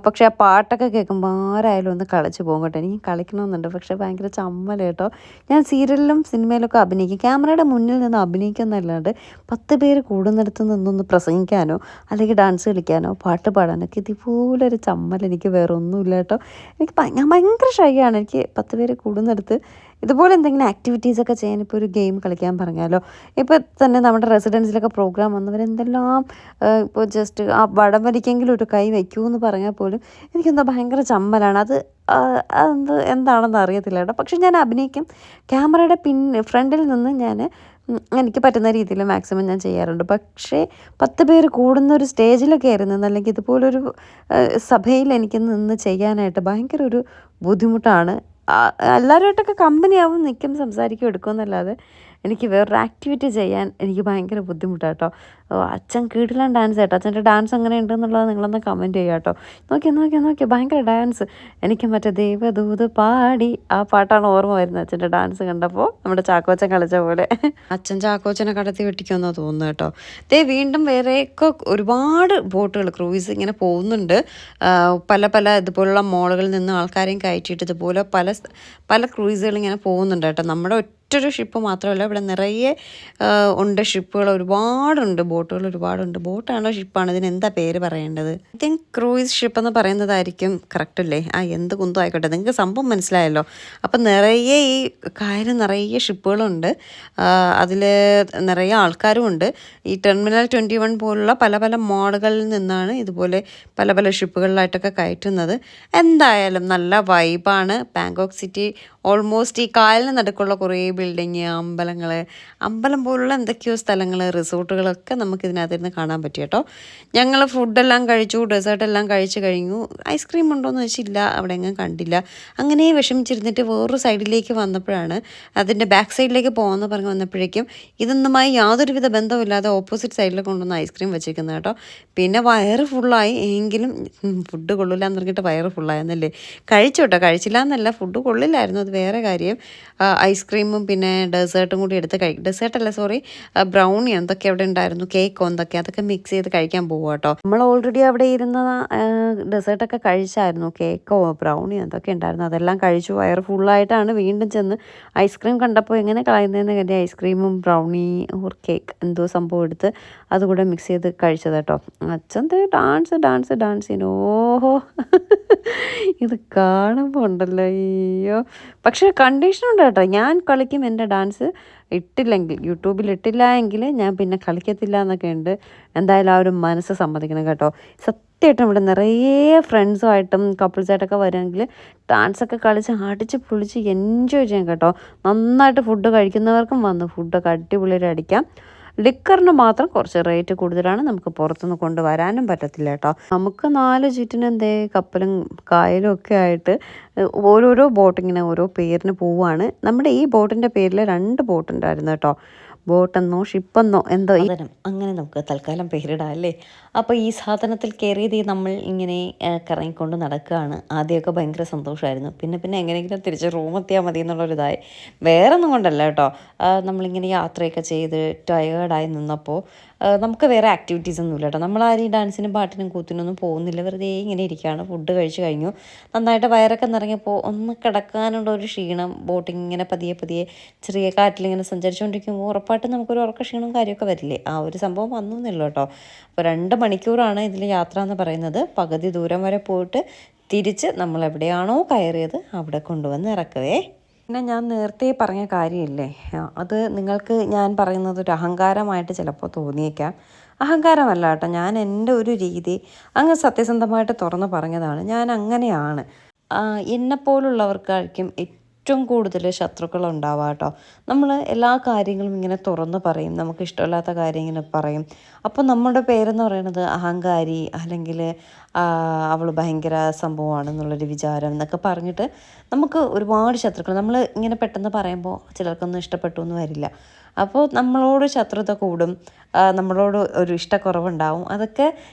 പക്ഷേ ആ പാട്ടൊക്കെ കേൾക്കുമ്പോൾ ആരായാലും ഒന്ന് കളിച്ച് പോകും കേട്ടോ. എനിക്ക് കളിക്കണമെന്നുണ്ട്, പക്ഷേ ഭയങ്കര ചമ്മൽ കേട്ടോ. ഞാൻ സീരിയലിലും സിനിമയിലൊക്കെ അഭിനയിക്കും, ക്യാമറയുടെ മുന്നിൽ നിന്ന് അഭിനയിക്കുന്നതല്ലാണ്ട് 10 പേര് കൂടുന്നിടത്ത് നിന്നൊന്ന് പ്രസംഗിക്കാനോ അല്ലെങ്കിൽ ഡാൻസ് കളിക്കാനോ പാട്ട് പാടാനൊക്കെ ഇതുപോലൊരു ചമ്മൽ എനിക്ക് വേറെ ഒന്നുമില്ല കേട്ടോ. ഞാൻ ഭയങ്കര ഷൈ ആണ്. എനിക്ക് 10 പേര് കൂടുന്നിടത്ത് ഇതുപോലെ എന്തെങ്കിലും ആക്ടിവിറ്റീസൊക്കെ ചെയ്യാൻ, ഇപ്പോൾ ഒരു ഗെയിം കളിക്കാൻ പറഞ്ഞാലോ, ഇപ്പോൾ തന്നെ നമ്മുടെ റെസിഡൻസിലൊക്കെ പ്രോഗ്രാം വന്നവരെന്തെല്ലാം ഇപ്പോൾ ജസ്റ്റ് ആ വടം വലിക്കെങ്കിലും ഒരു കൈ വയ്ക്കൂ എന്ന് പറഞ്ഞാൽ പോലും എനിക്കെന്താ ഭയങ്കര ചമ്മലാണ്. അത് എന്താണെന്ന് അറിയത്തില്ല കേട്ടോ. പക്ഷെ ഞാൻ അഭിനയിക്കും. ക്യാമറയുടെ ഫ്രണ്ടിൽ നിന്ന് ഞാൻ എനിക്ക് പറ്റുന്ന രീതിയിൽ മാക്സിമം ഞാൻ ചെയ്യാറുണ്ട്. പക്ഷേ 10 പേര് കൂടുന്ന ഒരു സ്റ്റേജിലൊക്കെ ആയിരുന്നു, അല്ലെങ്കിൽ ഇതുപോലൊരു സഭയിൽ എനിക്ക് നിന്ന് ചെയ്യാനായിട്ട് ഭയങ്കര ഒരു ബുദ്ധിമുട്ടാണ്. എല്ലാവരുമായിട്ടൊക്കെ കമ്പനിയാവും, നിൽക്കും, സംസാരിക്കും, എടുക്കുമെന്നല്ലാതെ എനിക്ക് വേറൊരു ആക്ടിവിറ്റി ചെയ്യാൻ എനിക്ക് ഭയങ്കര ബുദ്ധിമുട്ടാണ് കേട്ടോ. അച്ഛൻ കീഴിലാണ് ഡാൻസ് കേട്ടോ. അച്ഛൻ്റെ ഡാൻസ് എങ്ങനെ ഉണ്ടെന്നുള്ളത് നിങ്ങളൊന്ന് കമൻറ്റ് ചെയ്യുക കേട്ടോ. നോക്കിയാൽ ഭയങ്കര ഡാൻസ്. എനിക്ക് മറ്റേ ദേവദൂത് പാടി ആ പാട്ടാണ് ഓർമ്മ വരുന്നത് അച്ഛൻ്റെ ഡാൻസ് കണ്ടപ്പോൾ, നമ്മുടെ ചാക്കോച്ചൻ കളിച്ച പോലെ. അച്ഛൻ ചാക്കോച്ചനെ കടത്തി വെട്ടിക്കുമെന്നാണ് തോന്നുന്നത് കേട്ടോ. വീണ്ടും വേറെയൊക്കെ ഒരുപാട് ബോട്ടുകൾ ക്രൂയിസ് ഇങ്ങനെ പോകുന്നുണ്ട്. പല ഇതുപോലുള്ള മോളുകളിൽ നിന്ന് ആൾക്കാരെയും കയറ്റിയിട്ട് ഇതുപോലെ പല ക്രൂയിസുകൾ ഇങ്ങനെ പോകുന്നുണ്ട് കേട്ടോ. നമ്മുടെ ഒറ്റൊരു ഷിപ്പ് മാത്രമല്ല, ഇവിടെ നിറയെ ഉണ്ട് ഷിപ്പുകൾ, ഒരുപാടുണ്ട്, ബോട്ടുകൾ ഒരുപാടുണ്ട്. ബോട്ടാണോ ഷിപ്പാണോ ഇതിനെന്താ പേര് പറയേണ്ടത്? ഐ തിങ്ക് ക്രൂയിസ് ഷിപ്പ് എന്ന് പറയുന്നതായിരിക്കും കറക്റ്റ് അല്ലേ? എന്ത് കുന്തം ആയിക്കോട്ടെ, നിങ്ങൾക്ക് സംഭവം മനസ്സിലായല്ലോ. അപ്പം നിറയെ ഈ കായൽ നിറയെ ഷിപ്പുകളുണ്ട്, അതിൽ നിറയെ ആൾക്കാരും ഉണ്ട്. ഈ ടെർമിനൽ 21 പോലുള്ള പല മോഡുകളിൽ നിന്നാണ് ഇതുപോലെ പല ഷിപ്പുകളിലായിട്ടൊക്കെ കയറ്റുന്നത്. എന്തായാലും നല്ല വൈബാണ്. ബാങ്കോക്ക് സിറ്റി ഓൾമോസ്റ്റ് ഈ കായലിന് നടുക്കുള്ള കുറേ ബിൽഡിങ്, അമ്പലം പോലുള്ള എന്തൊക്കെയോ സ്ഥലങ്ങൾ, റിസോർട്ടുകളൊക്കെ നമുക്ക് ഇതിനകത്തിരുന്ന് കാണാൻ പറ്റും കേട്ടോ. ഞങ്ങൾ ഫുഡെല്ലാം കഴിച്ചു, ഡെസേർട്ടെല്ലാം കഴിച്ച് കഴിഞ്ഞു. ഐസ്ക്രീം ഉണ്ടോയെന്ന് വെച്ചില്ല, അവിടെ എങ്ങും കണ്ടില്ല. അങ്ങനെ വിഷമിച്ചിരുന്നിട്ട് വേറൊരു സൈഡിലേക്ക് വന്നപ്പോഴാണ്, അതിൻ്റെ ബാക്ക് സൈഡിലേക്ക് പോകാമെന്ന് പറഞ്ഞ് വന്നപ്പോഴേക്കും ഇതൊന്നുമായി യാതൊരുവിധ ബന്ധമില്ലാതെ ഓപ്പോസിറ്റ് സൈഡിൽ കൊണ്ടുവന്ന് ഐസ്ക്രീം വെച്ചിരിക്കുന്നത് കേട്ടോ. പിന്നെ വയറ് ഫുള്ളായി. എങ്കിലും ഫുഡ് കൊള്ളില്ല എന്ന് പറഞ്ഞിട്ട് വയറ് ഫുള്ളായെന്നല്ലേ. കഴിച്ചു കേട്ടോ, കഴിച്ചില്ല എന്നല്ല, ഫുഡ് കൊള്ളില്ലായിരുന്നു, അത് വേറെ കാര്യം. ഐസ്ക്രീമും പിന്നെ ഡെസേർട്ടും കൂടി എടുത്ത് ബ്രൗണി എന്തൊക്കെ അവിടെ ഉണ്ടായിരുന്നു, കേക്കോ എന്തൊക്കെ, അതൊക്കെ മിക്സ് ചെയ്ത് കഴിക്കാൻ പോകുക കേട്ടോ. നമ്മൾ ഓൾറെഡി അവിടെ ഇരുന്ന ഡെസേർട്ടൊക്കെ കഴിച്ചായിരുന്നു, കേക്കോ ബ്രൗണി എന്തൊക്കെ ഉണ്ടായിരുന്നു, അതെല്ലാം കഴിച്ചു. വയറ് ഫുള്ളായിട്ടാണ് വീണ്ടും ചെന്ന് ഐസ്ക്രീം കണ്ടപ്പോൾ എങ്ങനെ കളയുന്നതെന്ന് കരുതി ഐസ്ക്രീമും ബ്രൗണി ഓർ കേക്ക് എന്തോ സംഭവം എടുത്ത് അതുകൂടെ മിക്സ് ചെയ്ത് കഴിച്ചത് കേട്ടോ. അച്ഛൻ്റെ ഡാൻസ് ഓഹോ ഇത് കാണുമ്പോൾ ഉണ്ടല്ലോ, അയ്യോ. പക്ഷേ കണ്ടീഷനുണ്ട് കേട്ടോ, ഞാൻ കളിക്കും എൻ്റെ ഡാൻസ് യൂട്യൂബിൽ ഇട്ടില്ല എങ്കിൽ ഞാൻ പിന്നെ കളിക്കത്തില്ല എന്നൊക്കെ ഉണ്ട്. എന്തായാലും ആ ഒരു മനസ്സ് സമ്മതിക്കണം കേട്ടോ. സത്യമായിട്ടും ഇവിടെ നിറയെ ഫ്രണ്ട്സുമായിട്ടും കപ്പിൾസായിട്ടൊക്കെ വരുമെങ്കിൽ ഡാൻസൊക്കെ കളിച്ച് അടിച്ച് പൊളിച്ച് എൻജോയ് ചെയ്യാം കേട്ടോ. നന്നായിട്ട് ഫുഡ് കഴിക്കുന്നവർക്കും വന്ന് ഫുഡൊക്കെ അടിപൊളിയായിട്ട് അടിക്കാം. ലിക്കറിന് മാത്രം കുറച്ച് റേറ്റ് കൂടുതലാണ്, നമുക്ക് പുറത്തുനിന്ന് കൊണ്ടുവരാനും പറ്റത്തില്ല കേട്ടോ. നമുക്ക് 4 ചുറ്റിനും കപ്പലും കായലും ഒക്കെ ആയിട്ട് ഓരോരോ ബോട്ടിങ്ങനെ ഓരോ പേരിന് പോവുകയാണ്. നമ്മുടെ ഈ ബോട്ടിൻ്റെ പേരിൽ 2 ബോട്ടുണ്ടായിരുന്നു കേട്ടോ. ബോട്ടെന്നോ ഷിപ്പെന്നോ എന്തോ അങ്ങനെ നമുക്ക് തൽക്കാലം പേരിടാം അല്ലേ. അപ്പോൾ ഈ സാധനത്തിൽ കയറിയത് നമ്മൾ ഇങ്ങനെ കറങ്ങിക്കൊണ്ട് നടക്കുകയാണ്. ആദ്യമൊക്കെ ഭയങ്കര സന്തോഷമായിരുന്നു, പിന്നെ എങ്ങനെയെങ്കിലും തിരിച്ച് റൂമെത്തിയാൽ മതി എന്നുള്ളൊരിതായി. വേറെ ഒന്നും കൊണ്ടല്ല കേട്ടോ, നമ്മളിങ്ങനെ യാത്രയൊക്കെ ചെയ്ത് ടയേർഡായി നിന്നപ്പോൾ നമുക്ക് വേറെ ആക്ടിവിറ്റീസ് ഒന്നുമില്ല കേട്ടോ. നമ്മളാരും ഡാൻസിനും പാട്ടിനും കൂത്തിനൊന്നും പോകുന്നില്ല, വെറുതെ ഇങ്ങനെ ഇരിക്കുകയാണ്. ഫുഡ് കഴിച്ച് കഴിഞ്ഞു, നന്നായിട്ട് വയറൊക്കെ നിറങ്ങിയപ്പോൾ ഒന്ന് കിടക്കാനുള്ള ഒരു ക്ഷീണം. ബോട്ടിങ് ഇങ്ങനെ പതിയെ ചെറിയ കാറ്റിലിങ്ങനെ സഞ്ചരിച്ചുകൊണ്ടിരിക്കുമ്പോൾ ഉറപ്പായിട്ടും നമുക്കൊരു ഉറക്ക ക്ഷീണവും കാര്യമൊക്കെ വരില്ലേ, ആ ഒരു സംഭവം വന്നൊന്നുമില്ല കേട്ടോ. അപ്പോൾ 2 മണിക്കൂറാണ് ഇതിൽ യാത്ര എന്ന് പറയുന്നത്. പകുതി ദൂരം വരെ പോയിട്ട് തിരിച്ച് നമ്മൾ എവിടെയാണോ കയറിയത് അവിടെ കൊണ്ടുവന്ന് ഇറക്കുവേ. പിന്നെ ഞാൻ നേരത്തെ പറഞ്ഞ കാര്യമില്ലേ, അത് നിങ്ങൾക്ക് ഞാൻ പറയുന്നത് ഒരു അഹങ്കാരമായിട്ട് ചിലപ്പോൾ തോന്നിയേക്കാം. അഹങ്കാരമല്ല കേട്ടോ, ഞാൻ എൻ്റെ ഒരു രീതി അങ്ങ് സത്യസന്ധമായിട്ട് തുറന്ന് പറഞ്ഞതാണ്. ഞാൻ അങ്ങനെയാണ്. എന്നെപ്പോലുള്ളവർക്കായിരിക്കും ഏറ്റവും കൂടുതൽ ശത്രുക്കളുണ്ടാവുക കേട്ടോ. നമ്മൾ എല്ലാ കാര്യങ്ങളും ഇങ്ങനെ തുറന്ന് പറയും, നമുക്ക് ഇഷ്ടമില്ലാത്ത കാര്യം ഇങ്ങനെ പറയും. അപ്പോൾ നമ്മുടെ പേരെന്ന് പറയുന്നത് അഹങ്കാരി അല്ലെങ്കിൽ അവൾ ഭയങ്കര സംഭവമാണെന്നുള്ളൊരു വിചാരം എന്നൊക്കെ പറഞ്ഞിട്ട് നമുക്ക് ഒരുപാട് ശത്രുക്കൾ നമ്മൾ ഇങ്ങനെ പെട്ടെന്ന് പറയുമ്പോൾ ചിലർക്കൊന്നും ഇഷ്ടപ്പെട്ടു എന്ന് വരില്ല. അപ്പോൾ നമ്മളോട് ശത്രുത കൂടും, നമ്മളോട് ഒരു ഇഷ്ടക്കുറവുണ്ടാവും. അതൊക്കെ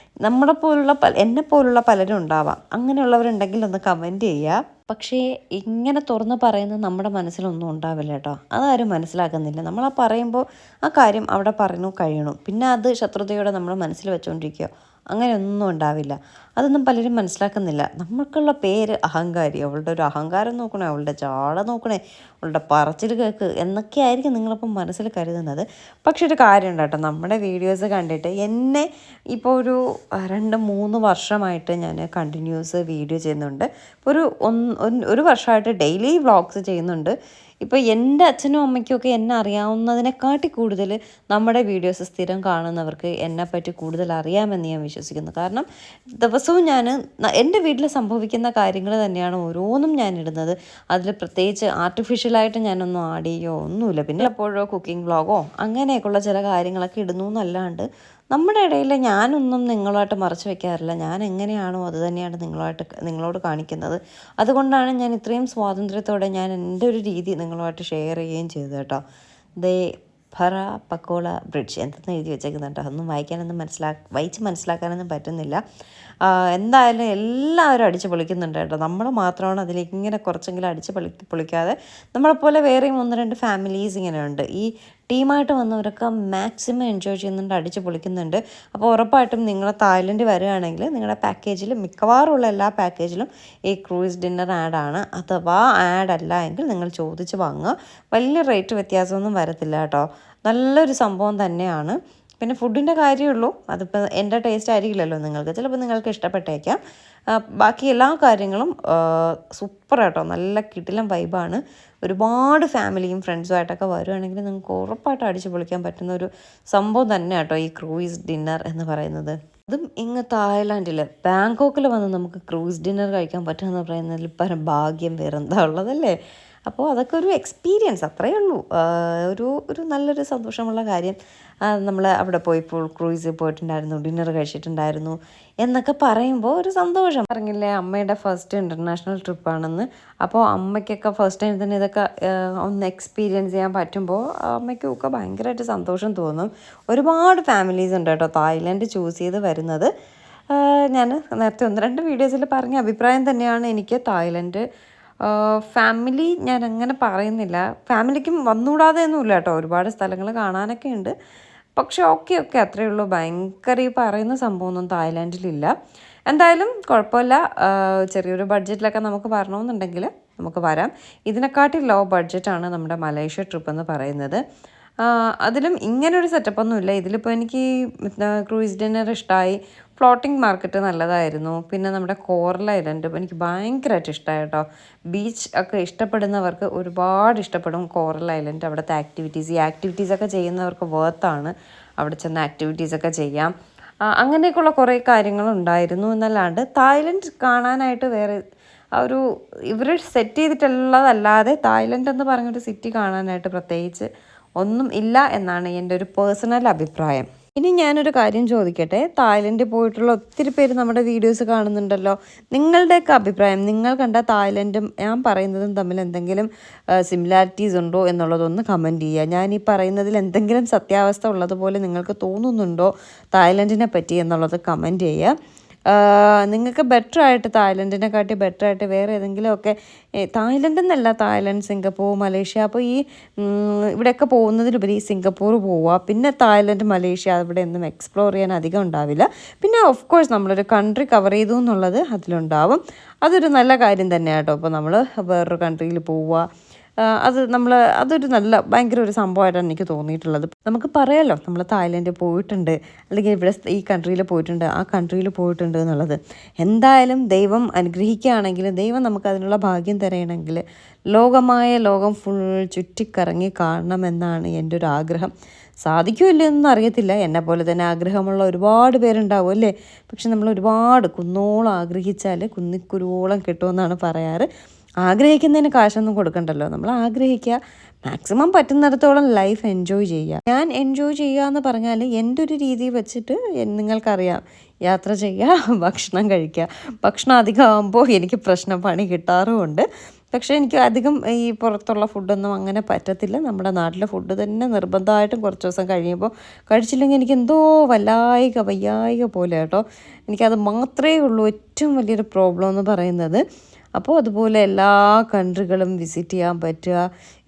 എന്നെപ്പോലുള്ള പലരും ഉണ്ടാവാം. അങ്ങനെയുള്ളവരുണ്ടെങ്കിൽ ഒന്ന് കമൻറ്റ് ചെയ്യുക. പക്ഷേ ഇങ്ങനെ തുറന്ന് പറയുന്നത് നമ്മുടെ മനസ്സിലൊന്നും ഉണ്ടാവില്ല കേട്ടോ. അതാരും മനസ്സിലാക്കുന്നില്ല. നമ്മളാ പറയുമ്പോൾ ആ കാര്യം അവിടെ പറഞ്ഞു കഴിയണു, പിന്നെ അത് ശത്രുതയോടെ നമ്മൾ മനസ്സിൽ വെച്ചുകൊണ്ടിരിക്കുക, അങ്ങനെയൊന്നും ഉണ്ടാവില്ല. അതൊന്നും പലരും മനസ്സിലാക്കുന്നില്ല. നമുക്കുള്ള പേര് അഹങ്കാരി, അവളുടെ ഒരു അഹങ്കാരം നോക്കണേ, അവളുടെ ചാട നോക്കണേ, അവളുടെ പറച്ചിൽ കേൾക്ക് എന്നൊക്കെ ആയിരിക്കും നിങ്ങളിപ്പം മനസ്സിൽ കരുതുന്നത്. പക്ഷെ ഒരു കാര്യമുണ്ട് കേട്ടോ, നമ്മുടെ വീഡിയോസ് കണ്ടിട്ട് എന്നെ ഇപ്പോൾ ഒരു 2-3 വർഷമായിട്ട് ഞാൻ കണ്ടിന്യൂസ് വീഡിയോ ചെയ്യുന്നുണ്ട്. ഇപ്പോൾ ഒരു വർഷമായിട്ട് ഡെയിലി വ്ളോഗ്സ് ചെയ്യുന്നുണ്ട്. ഇപ്പോൾ എൻ്റെ അച്ഛനും അമ്മയ്ക്കുമൊക്കെ എന്നെ അറിയാവുന്നതിനെക്കാട്ടി കൂടുതൽ നമ്മുടെ വീഡിയോസ് സ്ഥിരം കാണുന്നവർക്ക് എന്നെപ്പറ്റി കൂടുതൽ അറിയാമെന്ന് ഞാൻ വിശ്വസിക്കുന്നു. കാരണം ദിവസവും ഞാൻ എൻ്റെ വീട്ടിൽ സംഭവിക്കുന്ന കാര്യങ്ങൾ തന്നെയാണ് ഓരോന്നും ഞാൻ ഇടുന്നത്. അതിൽ പ്രത്യേകിച്ച് ആർട്ടിഫിഷ്യലായിട്ട് ഞാനൊന്നും ആഡ് ചെയ്യുകയോ ഒന്നുമില്ല. പിന്നെ എപ്പോഴോ കുക്കിംഗ് വ്ളോഗോ അങ്ങനെയൊക്കെയുള്ള ചില കാര്യങ്ങളൊക്കെ ഇടുന്നു എന്നല്ലാണ്ട് നമ്മുടെ ഇടയിൽ ഞാനൊന്നും നിങ്ങളുമായിട്ട് മറച്ചു വെക്കാറില്ല. ഞാൻ എങ്ങനെയാണോ അത് തന്നെയാണ് നിങ്ങളോട് കാണിക്കുന്നത്. അതുകൊണ്ടാണ് ഞാൻ ഇത്രയും സ്വാതന്ത്ര്യത്തോടെ ഞാൻ എൻ്റെ ഒരു രീതി നിങ്ങളുമായിട്ട് ഷെയർ ചെയ്യുകയും ചെയ്തത് കേട്ടോ. ദേ ഭറ പക്കോള ബ്രിഡ്ജ് എന്തെന്ന് എഴുതി വെച്ചേക്കുന്നുണ്ട്. അതൊന്നും വായിച്ച് മനസ്സിലാക്കാനൊന്നും പറ്റുന്നില്ല. എന്തായാലും എല്ലാവരും അടിച്ച് പൊളിക്കുന്നുണ്ട് കേട്ടോ. നമ്മൾ മാത്രമാണ് അതിലേക്ക് ഇങ്ങനെ കുറച്ചെങ്കിലും അടിച്ച് പൊളിക്കാതെ. നമ്മളെപ്പോലെ വേറെയും 1-2 ഫാമിലീസ് ഇങ്ങനെ ഉണ്ട്. ഈ ടീമായിട്ട് വന്നവരൊക്കെ മാക്സിമം എൻജോയ് ചെയ്യുന്നുണ്ട്, അടിച്ച് പൊളിക്കുന്നുണ്ട്. അപ്പോൾ ഉറപ്പായിട്ടും നിങ്ങൾ തായ്ലൻഡ് വരികയാണെങ്കിൽ നിങ്ങളുടെ പാക്കേജിൽ മിക്കവാറുമുള്ള എല്ലാ പാക്കേജിലും ഈ ക്രൂയിസ് ഡിന്നർ ആഡാണ്. അഥവാ ആഡ് അല്ല എങ്കിൽ നിങ്ങൾ ചോദിച്ച് വാങ്ങുക. വലിയ റേറ്റ് വ്യത്യാസമൊന്നും വരത്തില്ല കേട്ടോ. നല്ലൊരു സംഭവം തന്നെയാണ്. പിന്നെ ഫുഡിൻ്റെ കാര്യമുള്ളൂ, അതിപ്പോൾ എൻ്റെ ടേസ്റ്റ് ആയിരിക്കില്ലല്ലോ നിങ്ങൾക്ക്, ചിലപ്പോൾ നിങ്ങൾക്ക് ഇഷ്ടപ്പെട്ടേക്കാം. ബാക്കി എല്ലാ കാര്യങ്ങളും സൂപ്പർ കേട്ടോ, നല്ല കിടിലൻ വൈബാണ്. ഒരുപാട് ഫാമിലിയും ഫ്രണ്ട്സുമായിട്ടൊക്കെ വരുവാണെങ്കിൽ നിങ്ങൾക്ക് ഉറപ്പായിട്ട് അടിച്ച് പൊളിക്കാൻ പറ്റുന്ന ഒരു സംഭവം തന്നെ കേട്ടോ ഈ ക്രൂയിസ് ഡിന്നർ എന്ന് പറയുന്നത്. അതും ഇങ്ങ് തായ്ലാൻഡിൽ ബാങ്കോക്കിൽ വന്ന് നമുക്ക് ക്രൂയിസ് ഡിന്നർ കഴിക്കാൻ പറ്റുമെന്ന് പറയുന്നതിൽ പരം ഭാഗ്യം വേറെന്താ ഉള്ളതല്ലേ. അപ്പോൾ അതൊക്കെ ഒരു എക്സ്പീരിയൻസ്, അത്രയേ ഉള്ളൂ. ഒരു നല്ലൊരു സന്തോഷമുള്ള കാര്യം. നമ്മൾ അവിടെ പോയപ്പോൾ ക്രൂയിസിൽ പോയിട്ടുണ്ടായിരുന്നു, ഡിന്നർ കഴിച്ചിട്ടുണ്ടായിരുന്നു എന്നൊക്കെ പറയുമ്പോൾ ഒരു സന്തോഷം. പറഞ്ഞില്ലേ അമ്മയുടെ ഫസ്റ്റ് ഇൻ്റർനാഷണൽ ട്രിപ്പാണെന്ന്. അപ്പോൾ അമ്മയ്ക്കൊക്കെ ഫസ്റ്റ് ടൈം തന്നെ ഇതൊക്കെ ഒന്ന് എക്സ്പീരിയൻസ് ചെയ്യാൻ പറ്റുമ്പോൾ അമ്മയ്ക്കൊക്കെ ഭയങ്കരമായിട്ട് സന്തോഷം തോന്നും. ഒരുപാട് ഫാമിലീസ് ഉണ്ട് കേട്ടോ തായ്ലൻഡ് ചൂസ് ചെയ്ത് വരുന്നത്. ഞാൻ നേരത്തെ 1-2 വീഡിയോസിൽ പറഞ്ഞ അഭിപ്രായം തന്നെയാണ് എനിക്ക്. തായ്ലൻഡ് ഫാമിലി ഞാൻ അങ്ങനെ പറയുന്നില്ല, ഫാമിലിക്കും വന്നുകൂടാതെ ഒന്നുമില്ല കേട്ടോ, ഒരുപാട് സ്ഥലങ്ങൾ കാണാനൊക്കെ ഉണ്ട്. പക്ഷെ ഓക്കെ അത്രയേ ഉള്ളൂ. ഭയങ്കര ഈ പറയുന്ന സംഭവമൊന്നും തായ്ലാൻഡിലില്ല. എന്തായാലും കുഴപ്പമില്ല. ചെറിയൊരു ബഡ്ജറ്റിലൊക്കെ നമുക്ക് വരണമെന്നുണ്ടെങ്കിൽ നമുക്ക് വരാം. ഇതിനെക്കാട്ടി ലോ ബഡ്ജറ്റാണ് നമ്മുടെ മലേഷ്യ ട്രിപ്പ് എന്ന് പറയുന്നത്. അതിലും ഇങ്ങനൊരു സെറ്റപ്പൊന്നുമില്ല. ഇതിലിപ്പോൾ എനിക്ക് ക്രൂയിസ് ഡിന്നർ ഇഷ്ടമായി, ഫ്ലോട്ടിംഗ് മാർക്കറ്റ് നല്ലതായിരുന്നു, പിന്നെ നമ്മുടെ കോറൽ ഐലൻഡ് എനിക്ക് ഭയങ്കരമായിട്ട് ഇഷ്ടമായി കേട്ടോ. ബീച്ച് ഒക്കെ ഇഷ്ടപ്പെടുന്നവർക്ക് ഒരുപാട് ഇഷ്ടപ്പെടും കോറൽ ഐലൻഡ്. അവിടുത്തെ ഈ ആക്ടിവിറ്റീസൊക്കെ ചെയ്യുന്നവർക്ക് വേർത്താണ് അവിടെ ചെന്ന് ആക്ടിവിറ്റീസൊക്കെ ചെയ്യാം. അങ്ങനെയൊക്കെയുള്ള കുറേ കാര്യങ്ങളുണ്ടായിരുന്നു. എന്നല്ലാണ്ട് തായ്ലൻഡ് കാണാനായിട്ട് വേറെ ഇവർ സെറ്റ് ചെയ്തിട്ടുള്ളതല്ലാതെ തായ്ലൻഡ് എന്ന് പറഞ്ഞൊരു സിറ്റി കാണാനായിട്ട് പ്രത്യേകിച്ച് ഒന്നും ഇല്ല എന്നാണ് എൻ്റെ ഒരു പേഴ്സണൽ അഭിപ്രായം. ഇനി ഞാനൊരു കാര്യം ചോദിക്കട്ടെ, തായ്ലൻഡിൽ പോയിട്ടുള്ള ഒത്തിരി പേര് നമ്മുടെ വീഡിയോസ് കാണുന്നുണ്ടല്ലോ, നിങ്ങളുടെയൊക്കെ അഭിപ്രായം, നിങ്ങൾ കണ്ട തായ്ലൻഡും ഞാൻ പറയുന്നതും തമ്മിൽ എന്തെങ്കിലും സിമിലാരിറ്റീസ് ഉണ്ടോ എന്നുള്ളതൊന്ന് കമൻറ്റ് ചെയ്യുക. ഞാൻ ഈ പറയുന്നതിൽ എന്തെങ്കിലും സത്യാവസ്ഥ ഉള്ളതുപോലെ നിങ്ങൾക്ക് തോന്നുന്നുണ്ടോ തായ്ലൻഡിനെ പറ്റി എന്നുള്ളത് കമൻറ്റ് ചെയ്യുക. നിങ്ങൾക്ക് ബെറ്ററായിട്ട് തായ്ലൻഡിനെക്കാട്ടി ബെറ്ററായിട്ട് വേറെ ഏതെങ്കിലുമൊക്കെ, തായ്ലൻഡ് എന്നല്ല, തായ്ലൻഡ്, സിംഗപ്പൂർ, മലേഷ്യ, അപ്പോൾ ഈ ഇവിടെയൊക്കെ പോകുന്നതിലുപരി സിംഗപ്പൂർ പോവുക, പിന്നെ തായ്ലൻഡ്, മലേഷ്യ അവിടെ ഒന്നും എക്സ്പ്ലോർ ചെയ്യാൻ അധികം ഉണ്ടാവില്ല. പിന്നെ ഓഫ് കോഴ്സ് നമ്മളൊരു കൺട്രി കവർ ചെയ്തു എന്നുള്ളത് അതിലുണ്ടാവും. അതൊരു നല്ല കാര്യം തന്നെയാണ് കേട്ടോ. ഇപ്പോൾ നമ്മൾ വേറൊരു കൺട്രിയിൽ പോവുക, അതൊരു ഭയങ്കര ഒരു സംഭവമായിട്ടാണ് എനിക്ക് തോന്നിയിട്ടുള്ളത്. നമുക്ക് പറയാമല്ലോ നമ്മൾ തായ്ലൻഡിൽ പോയിട്ടുണ്ട്, അല്ലെങ്കിൽ ഇവിടെ ഈ കൺട്രിയിൽ പോയിട്ടുണ്ട്, ആ കൺട്രിയിൽ പോയിട്ടുണ്ട് എന്നുള്ളത്. എന്തായാലും ദൈവം അനുഗ്രഹിക്കുകയാണെങ്കിൽ, ദൈവം നമുക്ക് അതിനുള്ള ഭാഗ്യം തരണമെങ്കിൽ ലോകം ഫുൾ ചുറ്റിക്കറങ്ങി കാണണമെന്നാണ് എൻ്റെ ഒരു ആഗ്രഹം. സാധിക്കുമില്ലെന്നൊന്നും അറിയത്തില്ല, എന്നെപ്പോലെ തന്നെ ആഗ്രഹമുള്ള ഒരുപാട് പേരുണ്ടാവും അല്ലേ. പക്ഷെ നമ്മൾ ഒരുപാട് കുന്നോളം ആഗ്രഹിച്ചാൽ കുന്നിക്കുരുവോളം കിട്ടുമെന്നാണ് പറയാറ്. ആഗ്രഹിക്കുന്നതിന് കാശൊന്നും കൊടുക്കണ്ടല്ലോ, നമ്മൾ ആഗ്രഹിക്കുക, മാക്സിമം പറ്റുന്നിടത്തോളം ലൈഫ് എൻജോയ് ചെയ്യുക. ഞാൻ എൻജോയ് ചെയ്യുക എന്ന് പറഞ്ഞാൽ എൻ്റെ ഒരു രീതി വെച്ചിട്ട് നിങ്ങൾക്കറിയാം, യാത്ര ചെയ്യുക, ഭക്ഷണം കഴിക്കുക. ഭക്ഷണം അധികമാകുമ്പോൾ എനിക്ക് പണി കിട്ടാറുമുണ്ട്. പക്ഷേ എനിക്ക് അധികം ഈ പുറത്തുള്ള ഫുഡൊന്നും അങ്ങനെ പറ്റത്തില്ല. നമ്മുടെ നാട്ടിലെ ഫുഡ് തന്നെ നിർബന്ധമായിട്ടും കുറച്ച് ദിവസം കഴിയുമ്പോൾ കഴിച്ചില്ലെങ്കിൽ എനിക്ക് എന്തോ വയ്യായിക പോലെ കേട്ടോ. എനിക്കത് മാത്രമേ ഉള്ളൂ ഏറ്റവും വലിയൊരു പ്രോബ്ലം എന്ന് പറയുന്നത്. അപ്പോൾ അതുപോലെ എല്ലാ കൺട്രികളും വിസിറ്റ് ചെയ്യാൻ പറ്റുക,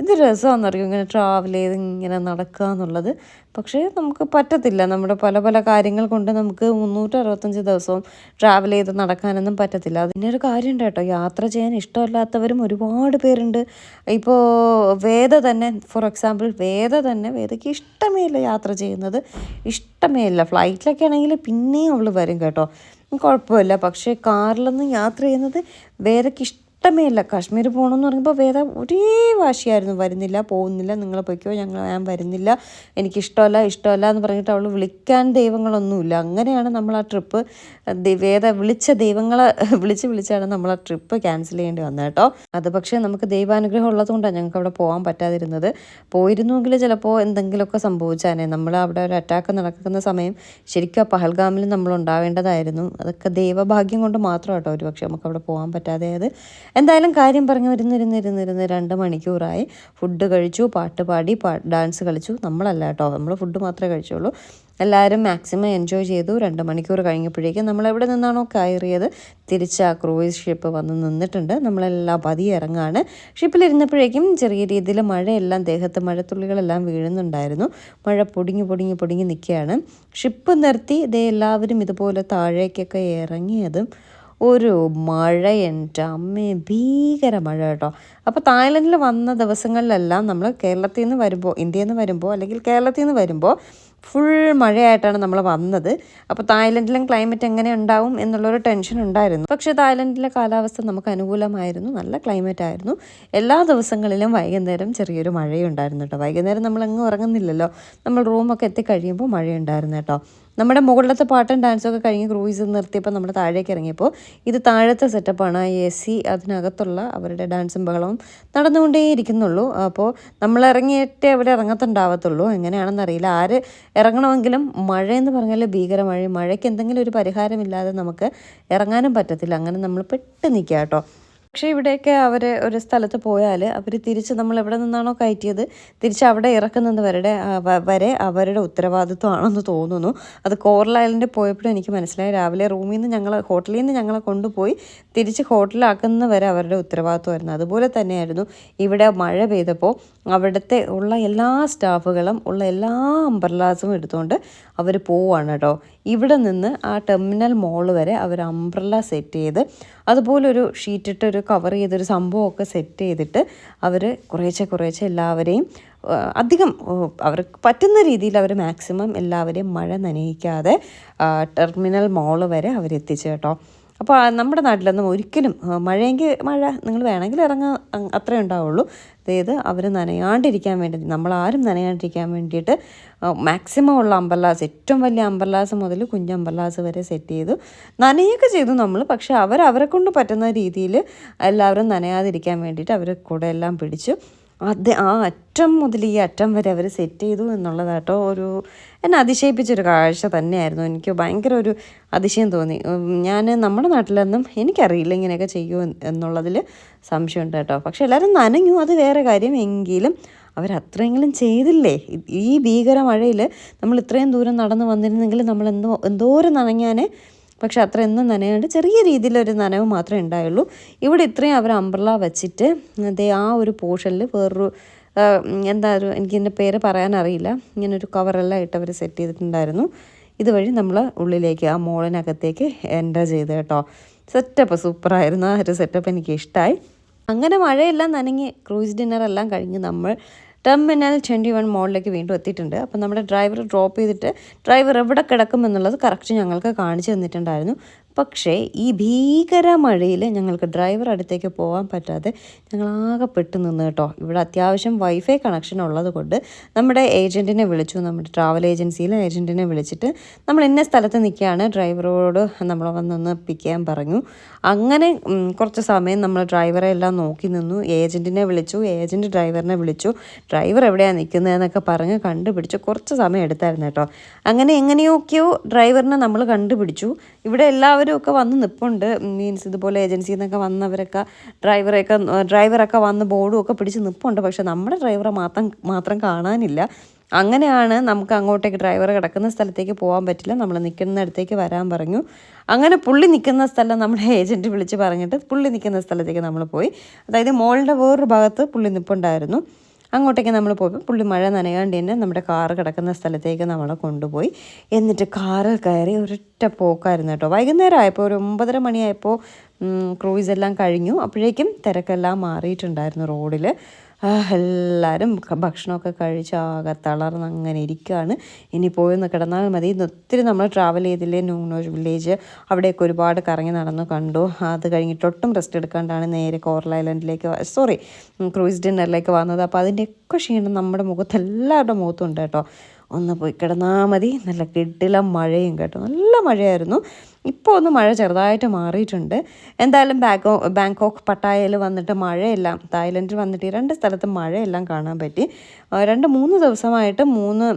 എന്ത് രസമാണെന്നറിയോ ഇങ്ങനെ ട്രാവൽ ചെയ്ത് ഇങ്ങനെ നടക്കുക എന്നുള്ളത്. പക്ഷേ നമുക്ക് പറ്റത്തില്ല, നമ്മുടെ പല പല കാര്യങ്ങൾ കൊണ്ട് നമുക്ക് 365 ദിവസവും ട്രാവൽ ചെയ്ത് നടക്കാനൊന്നും പറ്റത്തില്ല. അതിനൊരു കാര്യമുണ്ട് കേട്ടോ, യാത്ര ചെയ്യാൻ ഇഷ്ടമല്ലാത്തവരും ഒരുപാട് പേരുണ്ട്. ഇപ്പോൾ വേദ തന്നെ, ഫോർ എക്സാമ്പിൾ വേദയ്ക്ക് ഇഷ്ടമേ ഇല്ല യാത്ര ചെയ്യുന്നത്, ഇഷ്ടമേ ഇല്ല. ഫ്ലൈറ്റിലൊക്കെ ആണെങ്കിൽ പിന്നെയും അവൾ വരും കേട്ടോ, കുഴപ്പമില്ല. പക്ഷേ കാറിലൊന്നും യാത്ര ചെയ്യുന്നത് വേദയ്ക്ക് ഇഷ്ടമേ ഇല്ല. കാശ്മീർ പോകണമെന്ന് പറയുമ്പോൾ വേദ ഒരേ വാശിയായിരുന്നു, വരുന്നില്ല, പോകുന്നില്ല, നിങ്ങൾ പൊയ്ക്കോ, ഞാൻ വരുന്നില്ല, എനിക്കിഷ്ടമല്ല എന്ന് പറഞ്ഞിട്ട് അവൾ വിളിക്കാൻ ദൈവങ്ങളൊന്നുമില്ല. അങ്ങനെയാണ് നമ്മൾ ആ ട്രിപ്പ്, വേദ വിളിച്ച ദൈവങ്ങളെ വിളിച്ചാണ് നമ്മൾ ആ ട്രിപ്പ് ക്യാൻസൽ ചെയ്യേണ്ടി വന്നത് കേട്ടോ. അത് പക്ഷേ നമുക്ക് ദൈവാനുഗ്രഹം ഉള്ളതുകൊണ്ടാണ് ഞങ്ങൾക്ക് അവിടെ പോകാൻ പറ്റാതിരുന്നത്. പോയിരുന്നുവെങ്കിൽ ചിലപ്പോൾ എന്തെങ്കിലുമൊക്കെ സംഭവിച്ചാനെ. നമ്മൾ അവിടെ ഒരു അറ്റാക്ക് നടക്കുന്ന സമയം ശരിക്കും ആ പഹൽഗാമിൽ നമ്മൾ ഉണ്ടാവേണ്ടതായിരുന്നു. അതൊക്കെ ദൈവഭാഗ്യം കൊണ്ട് മാത്രം കേട്ടോ ഒരു പക്ഷേ നമുക്ക് അവിടെ പോകാൻ പറ്റാതെയത്. എന്തായാലും കാര്യം പറഞ്ഞു ഇരുന്ന് 2 മണിക്കൂറായി. ഫുഡ് കഴിച്ചു, പാട്ട് പാടി, ഡാൻസ് കളിച്ചു. നമ്മളല്ല കേട്ടോ, നമ്മൾ ഫുഡ് മാത്രമേ കഴിച്ചുള്ളൂ. എല്ലാവരും മാക്സിമം എൻജോയ് ചെയ്തു. 2 മണിക്കൂർ കഴിഞ്ഞപ്പോഴേക്കും നമ്മൾ എവിടെ നിന്നാണോ കയറിയത് തിരിച്ച് ആ ക്രൂയിസ് ഷിപ്പ് വന്ന് നിന്നിട്ടുണ്ട്. നമ്മളെല്ലാം പതിയെ ഇറങ്ങാണ്. ഷിപ്പിലിരുന്നപ്പോഴേക്കും ചെറിയ രീതിയിൽ മഴയെല്ലാം ദേഹത്ത് മഴത്തുള്ളികളെല്ലാം വീഴുന്നുണ്ടായിരുന്നു. മഴ പൊടിഞ്ഞ് നിൽക്കുകയാണ്. ഷിപ്പ് നിർത്തി എല്ലാവരും ഇതുപോലെ താഴേക്കൊക്കെ ഇറങ്ങിയതും ഒരു മഴ, എൻ്റെ അമ്മേ, ഭീകര മഴ കേട്ടോ. അപ്പോൾ തായ്ലൻഡിൽ വന്ന ദിവസങ്ങളിലെല്ലാം നമ്മൾ കേരളത്തിൽ നിന്ന് വരുമ്പോൾ, ഇന്ത്യയിൽ നിന്ന് വരുമ്പോൾ അല്ലെങ്കിൽ കേരളത്തിൽ നിന്ന് വരുമ്പോൾ ഫുൾ മഴയായിട്ടാണ് നമ്മൾ വന്നത്. അപ്പോൾ തായ്ലൻഡിലും ക്ലൈമറ്റ് എങ്ങനെ ഉണ്ടാവും എന്നുള്ളൊരു ടെൻഷൻ ഉണ്ടായിരുന്നു. പക്ഷേ തായ്ലൻഡിലെ കാലാവസ്ഥ നമുക്ക് അനുകൂലമായിരുന്നു, നല്ല ക്ലൈമറ്റ് ആയിരുന്നു. എല്ലാ ദിവസങ്ങളിലും വൈകുന്നേരം ചെറിയൊരു മഴയുണ്ടായിരുന്നു കേട്ടോ. വൈകുന്നേരം നമ്മളെങ്ങും ഉറങ്ങുന്നില്ലല്ലോ, നമ്മൾ റൂമൊക്കെ എത്തിക്കഴിയുമ്പോൾ മഴയുണ്ടായിരുന്നു കേട്ടോ. നമ്മുടെ മുകളിലത്തെ പാട്ടും ഡാൻസൊക്കെ കഴിഞ്ഞ് ക്രൂയിസ് നിർത്തിയപ്പോൾ നമ്മൾ താഴേക്ക് ഇറങ്ങിയപ്പോൾ ഇത് താഴത്തെ സെറ്റപ്പാണ്. AC അതിനകത്തുള്ള അവരുടെ ഡാൻസും ബഹളവും നടന്നുകൊണ്ടേയിരിക്കുന്നുള്ളൂ. അപ്പോൾ നമ്മൾ ഇറങ്ങിയിട്ടേ അവിടെ ഇറങ്ങത്തുണ്ടാവത്തുള്ളൂ, എങ്ങനെയാണെന്നറിയില്ല. ആര് ഇറങ്ങണമെങ്കിലും മഴയെന്ന് പറഞ്ഞാൽ ഭീകര മഴയ്ക്ക് എന്തെങ്കിലും ഒരു പരിഹാരമില്ലാതെ നമുക്ക് ഇറങ്ങാനും പറ്റത്തില്ല. അങ്ങനെ നമ്മൾ പെട്ട് നിൽക്കുക കേട്ടോ. പക്ഷേ ഇവിടെയൊക്കെ അവർ ഒരു സ്ഥലത്ത് പോയാൽ അവർ തിരിച്ച് നമ്മൾ എവിടെ നിന്നാണോ കയറ്റിയത് തിരിച്ച് അവിടെ ഇറക്കുന്നത് വരെ അവരുടെ ഉത്തരവാദിത്വമാണെന്ന് തോന്നുന്നു. അത് കോറൽ ഐലൻഡിൽ പോയപ്പോഴും എനിക്ക് മനസ്സിലായി. രാവിലെ ഹോട്ടലിൽ നിന്ന് ഞങ്ങളെ കൊണ്ടുപോയി തിരിച്ച് ഹോട്ടലാക്കുന്ന വരെ അവരുടെ ഉത്തരവാദിത്വമായിരുന്നു. അതുപോലെ തന്നെയായിരുന്നു ഇവിടെ മഴ പെയ്തപ്പോൾ അവിടുത്തെ ഉള്ള എല്ലാ സ്റ്റാഫുകളും ഉള്ള എല്ലാ അംബ്രല്ലാസും എടുത്തുകൊണ്ട് അവർ പോവുകയാണ് കേട്ടോ. ഇവിടെ നിന്ന് ആ ടെർമിനൽ മോൾ വരെ അവർ അംബ്രല്ല സെറ്റ് ചെയ്ത് അതുപോലെ ഒരു ഷീറ്റിട്ട് ഒരു കവർ ചെയ്തൊരു സംഭവമൊക്കെ സെറ്റ് ചെയ്തിട്ട് അവർ കുറേശ്ശെ എല്ലാവരെയും അധികം അവർക്ക് പറ്റുന്ന രീതിയിൽ അവർ മാക്സിമം എല്ലാവരെയും മഴ നനയിക്കാതെ ടെർമിനൽ മോൾ വരെ അവരെത്തിച്ചു കേട്ടോ. അപ്പോൾ നമ്മുടെ നാട്ടിലൊന്നും ഒരിക്കലും മഴയെങ്കിൽ മഴ, നിങ്ങൾ വേണമെങ്കിൽ ഇറങ്ങാൻ, അത്രേ ഉണ്ടാവുള്ളൂ. അതായത് അവർ നനയാണ്ടിരിക്കാൻ വേണ്ടി, നമ്മളാരും നനയാണ്ടിരിക്കാൻ വേണ്ടിയിട്ട് മാക്സിമം ഉള്ള അംബ്രല്ലാസ്, ഏറ്റവും വലിയ അംബ്രല്ലാസ് മുതൽ കുഞ്ഞ് അംബ്രല്ലാസ് വരെ സെറ്റ് ചെയ്തു. നനയൊക്കെ ചെയ്തു നമ്മൾ, പക്ഷേ അവരെ കൊണ്ട് പറ്റുന്ന രീതിയിൽ എല്ലാവരും നനയാതിരിക്കാൻ വേണ്ടിയിട്ട് അവർ കൂടെ എല്ലാം പിടിച്ചു. ആ അറ്റം മുതൽ ഈ അറ്റം വരെ അവർ സെറ്റ് ചെയ്തു എന്നുള്ളതാട്ടോ ഒരു എന്നെ അതിശയിപ്പിച്ചൊരു കാഴ്ച തന്നെയായിരുന്നു. എനിക്ക് ഭയങ്കര ഒരു അതിശയം തോന്നി. നമ്മുടെ നാട്ടിലൊന്നും എനിക്കറിയില്ല ഇങ്ങനെയൊക്കെ ചെയ്യുമോ എന്നുള്ളതിൽ സംശയമുണ്ട് കേട്ടോ. പക്ഷെ എല്ലാവരും നനഞ്ഞു, അത് വേറെ കാര്യം. എങ്കിലും അവരത്രയെങ്കിലും ചെയ്തില്ലേ. ഈ ഭീകര മഴയിൽ നമ്മൾ ഇത്രയും ദൂരം നടന്ന് വന്നിരുന്നെങ്കിൽ നമ്മൾ എന്തോരം നനഞ്ഞാനേ. പക്ഷെ അത്രയൊന്നും നനയാണ്ട് ചെറിയ രീതിയിലൊരു നനവ് മാത്രമേ ഉണ്ടായുള്ളൂ. ഇവിടെ ഇത്രയും അവർ അംബ്രല്ല വെച്ചിട്ട് ആ ഒരു പോർഷനിൽ വേറൊരു എനിക്കിതിൻ്റെ പേര് പറയാനറിയില്ല, ഇങ്ങനൊരു കവറെല്ലാം ഇട്ട് അവർ സെറ്റ് ചെയ്തിട്ടുണ്ടായിരുന്നു. ഇതുവഴി നമ്മൾ ഉള്ളിലേക്ക് ആ മോളിനകത്തേക്ക് എൻ്റർ ചെയ്ത് കേട്ടോ. സെറ്റപ്പ് സൂപ്പറായിരുന്നു. ആ ഒരു സെറ്റപ്പ് എനിക്ക് ഇഷ്ടമായി. അങ്ങനെ മഴയെല്ലാം നനഞ്ഞ് ക്രൂയിസ് ഡിന്നറെല്ലാം കഴിഞ്ഞ് നമ്മൾ ടെർമിനൽ 21 മോളിലേക്ക് വീണ്ടും എത്തിയിട്ടുണ്ട്. അപ്പം നമ്മുടെ ഡ്രൈവർ ഡ്രോപ്പ് ചെയ്തിട്ട് ഡ്രൈവർ എവിടെ കിടക്കുമെന്നുള്ളത് കറക്റ്റ് ഞങ്ങൾക്ക് കാണിച്ചു തന്നിട്ടുണ്ടായിരുന്നു. പക്ഷേ ഈ ഭീകര മഴയിൽ ഞങ്ങൾക്ക് ഡ്രൈവർ അടുത്തേക്ക് പോകാൻ പറ്റാതെ ഞങ്ങളാകെ പെട്ട് നിന്ന് കേട്ടോ. ഇവിടെ അത്യാവശ്യം വൈഫൈ കണക്ഷൻ ഉള്ളത് കൊണ്ട് നമ്മുടെ ഏജൻറ്റിനെ വിളിച്ചു, നമ്മുടെ ട്രാവൽ ഏജൻസിയിലെ ഏജൻറ്റിനെ വിളിച്ചിട്ട് നമ്മൾ ഇന്ന സ്ഥലത്ത് നിൽക്കുകയാണ്, ഡ്രൈവറോട് നമ്മൾ വന്നൊന്ന് പിക്ക് ചെയ്യാൻ പറഞ്ഞു. അങ്ങനെ കുറച്ച് സമയം നമ്മൾ ഡ്രൈവറെ എല്ലാം നോക്കി നിന്നു. ഏജൻറ്റിനെ വിളിച്ചു, ഏജൻറ്റ് ഡ്രൈവറിനെ വിളിച്ചു, ഡ്രൈവർ എവിടെയാണ് നിൽക്കുന്നതെന്നൊക്കെ പറഞ്ഞ് കണ്ടുപിടിച്ചു. കുറച്ച് സമയം എടുത്തായിരുന്നു കേട്ടോ. അങ്ങനെ എങ്ങനെയൊക്കെയോ ഡ്രൈവറിനെ നമ്മൾ കണ്ടുപിടിച്ചു. ഇവിടെ എല്ലാവരും ഒക്കെ വന്ന് നിൽപ്പുണ്ട്, മീൻസ് ഇതുപോലെ ഏജൻസിയിൽ നിന്നൊക്കെ വന്നവരൊക്കെ ഡ്രൈവറൊക്കെ വന്ന് ബോർഡും ഒക്കെ പിടിച്ച് നിൽപ്പുണ്ട്. പക്ഷെ നമ്മുടെ ഡ്രൈവറെ മാത്രം കാണാനില്ല. അങ്ങനെയാണ് നമുക്ക് അങ്ങോട്ടേക്ക് ഡ്രൈവർ കിടക്കുന്ന സ്ഥലത്തേക്ക് പോകാൻ പറ്റില്ല, നമ്മൾ നിൽക്കുന്നിടത്തേക്ക് വരാൻ പറഞ്ഞു. അങ്ങനെ പുള്ളി നിൽക്കുന്ന സ്ഥലം നമ്മുടെ ഏജൻറ്റ് വിളിച്ച് പറഞ്ഞിട്ട് പുള്ളി നിൽക്കുന്ന സ്ഥലത്തേക്ക് നമ്മൾ പോയി. അതായത് മോളുടെ വേറൊരു ഭാഗത്ത് പുള്ളി നിൽപ്പുണ്ടായിരുന്നു. അങ്ങോട്ടേക്ക് നമ്മൾ പോയപ്പോൾ പുള്ളി മഴ നനയാണ്ട് തന്നെ നമ്മുടെ കാറ് കിടക്കുന്ന സ്ഥലത്തേക്ക് നമ്മളെ കൊണ്ടുപോയി. എന്നിട്ട് കാറിൽ കയറി ഒരൊറ്റ പോക്കായിരുന്നു കേട്ടോ. വൈകുന്നേരം ആയപ്പോൾ ഒരു 9:30 മണിയായപ്പോൾ ക്രൂയിസ് എല്ലാം കഴിഞ്ഞു. അപ്പോഴേക്കും തിരക്കെല്ലാം മാറിയിട്ടുണ്ടായിരുന്നു റോഡിൽ. എല്ലാവരും ഭക്ഷണമൊക്കെ കഴിച്ച് ആകെ തളർന്ന് അങ്ങനെ ഇരിക്കുകയാണ്. ഇനി പോയൊന്ന് കിടന്നാൽ മതി. ഒത്തിരി നമ്മൾ ട്രാവൽ ചെയ്തില്ലേ, നൂനോജ് വില്ലേജ്, അവിടെയൊക്കെ ഒരുപാട് കറങ്ങി നടന്നു കണ്ടു. അത് കഴിഞ്ഞിട്ട് ഒട്ടും റെസ്റ്റ് എടുക്കാണ്ടാണ് നേരെ കോറൽ ഐലൻഡിലേക്ക് ക്രൂയിസ് ഡിന്നറിലേക്ക് വന്നത്. അപ്പോൾ അതിൻ്റെയൊക്കെ ക്ഷീണം നമ്മുടെ മുഖത്ത്, എല്ലാവരുടെ മുഖത്തും ഉണ്ട് കേട്ടോ. ഒന്ന് പോയി കിടന്നാൽ മതി. നല്ല കിടിലം മഴയും കേട്ടോ, നല്ല മഴയായിരുന്നു. ഇപ്പോൾ ഒന്ന് മഴ ചെറുതായിട്ട് മാറിയിട്ടുണ്ട്. എന്തായാലും ബാങ്കോക്ക് പട്ടായയിൽ വന്നിട്ട് മഴയെല്ലാം, തായ്ലൻഡിൽ വന്നിട്ട് ഈ 2 സ്ഥലത്തും മഴയെല്ലാം കാണാൻ പറ്റി. 2-3 ദിവസമായിട്ട് 3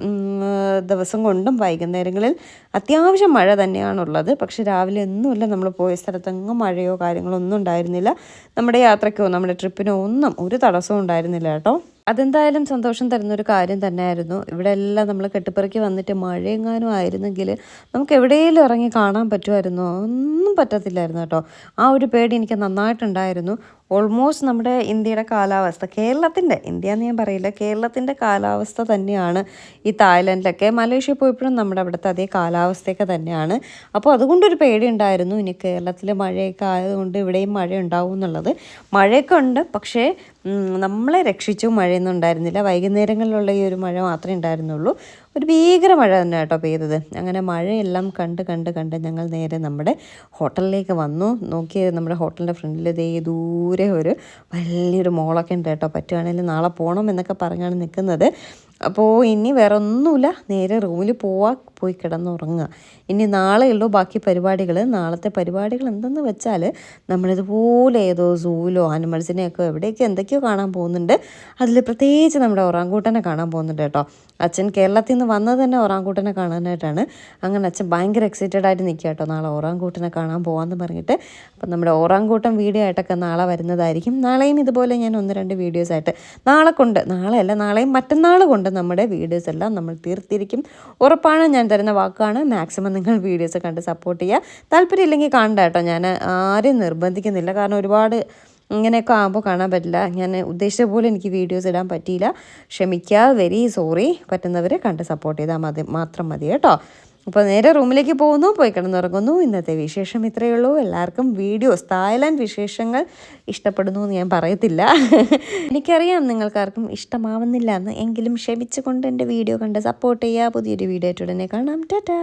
ദിവസം കൊണ്ടും വൈകുന്നേരങ്ങളിൽ അത്യാവശ്യം മഴ തന്നെയാണുള്ളത്. പക്ഷെ രാവിലെ ഒന്നുമില്ല, നമ്മൾ പോയ സ്ഥലത്തെങ്ങും മഴയോ കാര്യങ്ങളോ ഒന്നും ഉണ്ടായിരുന്നില്ല. നമ്മുടെ യാത്രയ്ക്കോ നമ്മുടെ ട്രിപ്പിനോ ഒന്നും ഒരു തടസ്സവും ഉണ്ടായിരുന്നില്ല കേട്ടോ. അതെന്തായാലും സന്തോഷം തരുന്നൊരു കാര്യം തന്നെയായിരുന്നു. ഇവിടെ എല്ലാം നമ്മൾ കെട്ടിപ്പറക്കി വന്നിട്ട് മഴയെങ്ങാനും ആയിരുന്നെങ്കിൽ നമുക്ക് എവിടെയെങ്കിലും ഇറങ്ങി കാണാൻ പറ്റുമായിരുന്നോ? ഒന്നും പറ്റത്തില്ലായിരുന്നു കേട്ടോ. ആ ഒരു പേടി എനിക്ക് നന്നായിട്ടുണ്ടായിരുന്നു. ഓൾമോസ്റ്റ് നമ്മുടെ ഇന്ത്യയുടെ കാലാവസ്ഥ, ഇന്ത്യ എന്ന് ഞാൻ പറയില്ല, കേരളത്തിൻ്റെ കാലാവസ്ഥ തന്നെയാണ് ഈ തായ്ലൻഡിലൊക്കെ. മലേഷ്യ പോയപ്പോഴും നമ്മുടെ അവിടുത്തെ അതേ കാലാവസ്ഥയൊക്കെ തന്നെയാണ്. അപ്പോൾ അതുകൊണ്ടൊരു പേടി ഉണ്ടായിരുന്നു. ഇനി കേരളത്തിൽ മഴയൊക്കെ ആയതുകൊണ്ട് ഇവിടെയും മഴ ഉണ്ടാവും എന്നുള്ളത്. മഴയൊക്കെ ഉണ്ട്, പക്ഷേ നമ്മളെ രക്ഷിച്ചു മഴയൊന്നും ഉണ്ടായിരുന്നില്ല. വൈകുന്നേരങ്ങളിലുള്ള ഈ ഒരു മഴ മാത്രമേ ഉണ്ടായിരുന്നുള്ളൂ. ഒരു ഭീകര മഴ തന്നെ കേട്ടോ പെയ്തത്. അങ്ങനെ മഴയെല്ലാം കണ്ട് ഞങ്ങൾ നേരെ നമ്മുടെ ഹോട്ടലിലേക്ക് വന്നു. നോക്കിയത് നമ്മുടെ ഹോട്ടലിൻ്റെ ഫ്രണ്ടിൽ ദൂരെ ഒരു വലിയൊരു മോളൊക്കെ ഉണ്ട് കേട്ടോ. പറ്റുവാണെങ്കിൽ നാളെ പോകണം എന്നൊക്കെ പറഞ്ഞാണ് നിൽക്കുന്നത്. അപ്പോൾ ഇനി വേറെ ഒന്നുമില്ല, നേരെ റൂമിൽ പോയി കിടന്നുറങ്ങുക. ഇനി നാളെയുള്ളൂ ബാക്കി പരിപാടികൾ. നാളത്തെ പരിപാടികൾ എന്തെന്ന് വെച്ചാൽ നമ്മളിതുപോലെ ഏതോ സൂവിലോ ആനിമൽസിനെയൊക്കെ എവിടെയൊക്കെ എന്തൊക്കെയോ കാണാൻ പോകുന്നുണ്ട്. അതിൽ പ്രത്യേകിച്ച് നമ്മുടെ ഒറാങ്കൂട്ടനെ കാണാൻ പോകുന്നുണ്ട് കേട്ടോ. അച്ഛൻ കേരളത്തിൽ നിന്ന് വന്നത് തന്നെ ഒറാങ്കൂട്ടനെ കാണാനായിട്ടാണ്. അങ്ങനെ അച്ഛൻ ഭയങ്കര എക്സൈറ്റഡ് ആയിട്ട് നിൽക്കുക കേട്ടോ, നാളെ ഒറാങ്കൂട്ടനെ കാണാൻ പോകാമെന്ന് പറഞ്ഞിട്ട്. അപ്പം നമ്മുടെ ഒറാങ്കൂട്ടൻ വീഡിയോ ആയിട്ടൊക്കെ നാളെ വരുന്നതായിരിക്കും. നാളെയും ഇതുപോലെ ഞാൻ 1-2 വീഡിയോസായിട്ട് നാളെയും മറ്റന്നാൾ കൊണ്ട് നമ്മുടെ വീഡിയോസ് എല്ലാം നമ്മൾ തീർത്തിരിക്കും. ഉറപ്പാണ്, ഞാൻ തരുന്ന വാക്കാണ്. മാക്സിമം നിങ്ങൾ വീഡിയോസ് കണ്ട് സപ്പോർട്ട് ചെയ്യുക. താല്പര്യം ഇല്ലെങ്കിൽ കാണണ്ട കേട്ടോ. ഞാൻ ആരെയും നിർബന്ധിക്കുന്നില്ല, കാരണം ഒരുപാട് ഇങ്ങനെയൊക്കെ ആകുമ്പോൾ കാണാൻ പറ്റില്ല. ഞാൻ ഉദ്ദേശിച്ച പോലെ എനിക്ക് വീഡിയോസ് ഇടാൻ പറ്റിയില്ല, ക്ഷമിക്കുക, വെരി സോറി. പറ്റുന്നവർ കണ്ട് സപ്പോർട്ട് ചെയ്താൽ മാത്രം മതി കേട്ടോ. അപ്പോൾ നേരെ റൂമിലേക്ക് പോകുന്നു, പോയി കിടന്നുറങ്ങുന്നു. ഇന്നത്തെ വിശേഷം ഇത്രയേ ഉള്ളൂ. എല്ലാവർക്കും തായ്ലാൻഡ് വിശേഷങ്ങൾ ഇഷ്ടപ്പെടുന്നു എന്ന് ഞാൻ പറയത്തില്ല. എനിക്കറിയാം നിങ്ങൾക്കാർക്കും ഇഷ്ടമാവുന്നില്ല എന്ന്, എങ്കിലും ക്ഷമിച്ചുകൊണ്ട് എൻ്റെ വീഡിയോ കണ്ട് സപ്പോർട്ട് ചെയ്യുക. പുതിയൊരു വീഡിയോ ആയിട്ട് ഉടനെ കാണാം. ടാറ്റാ.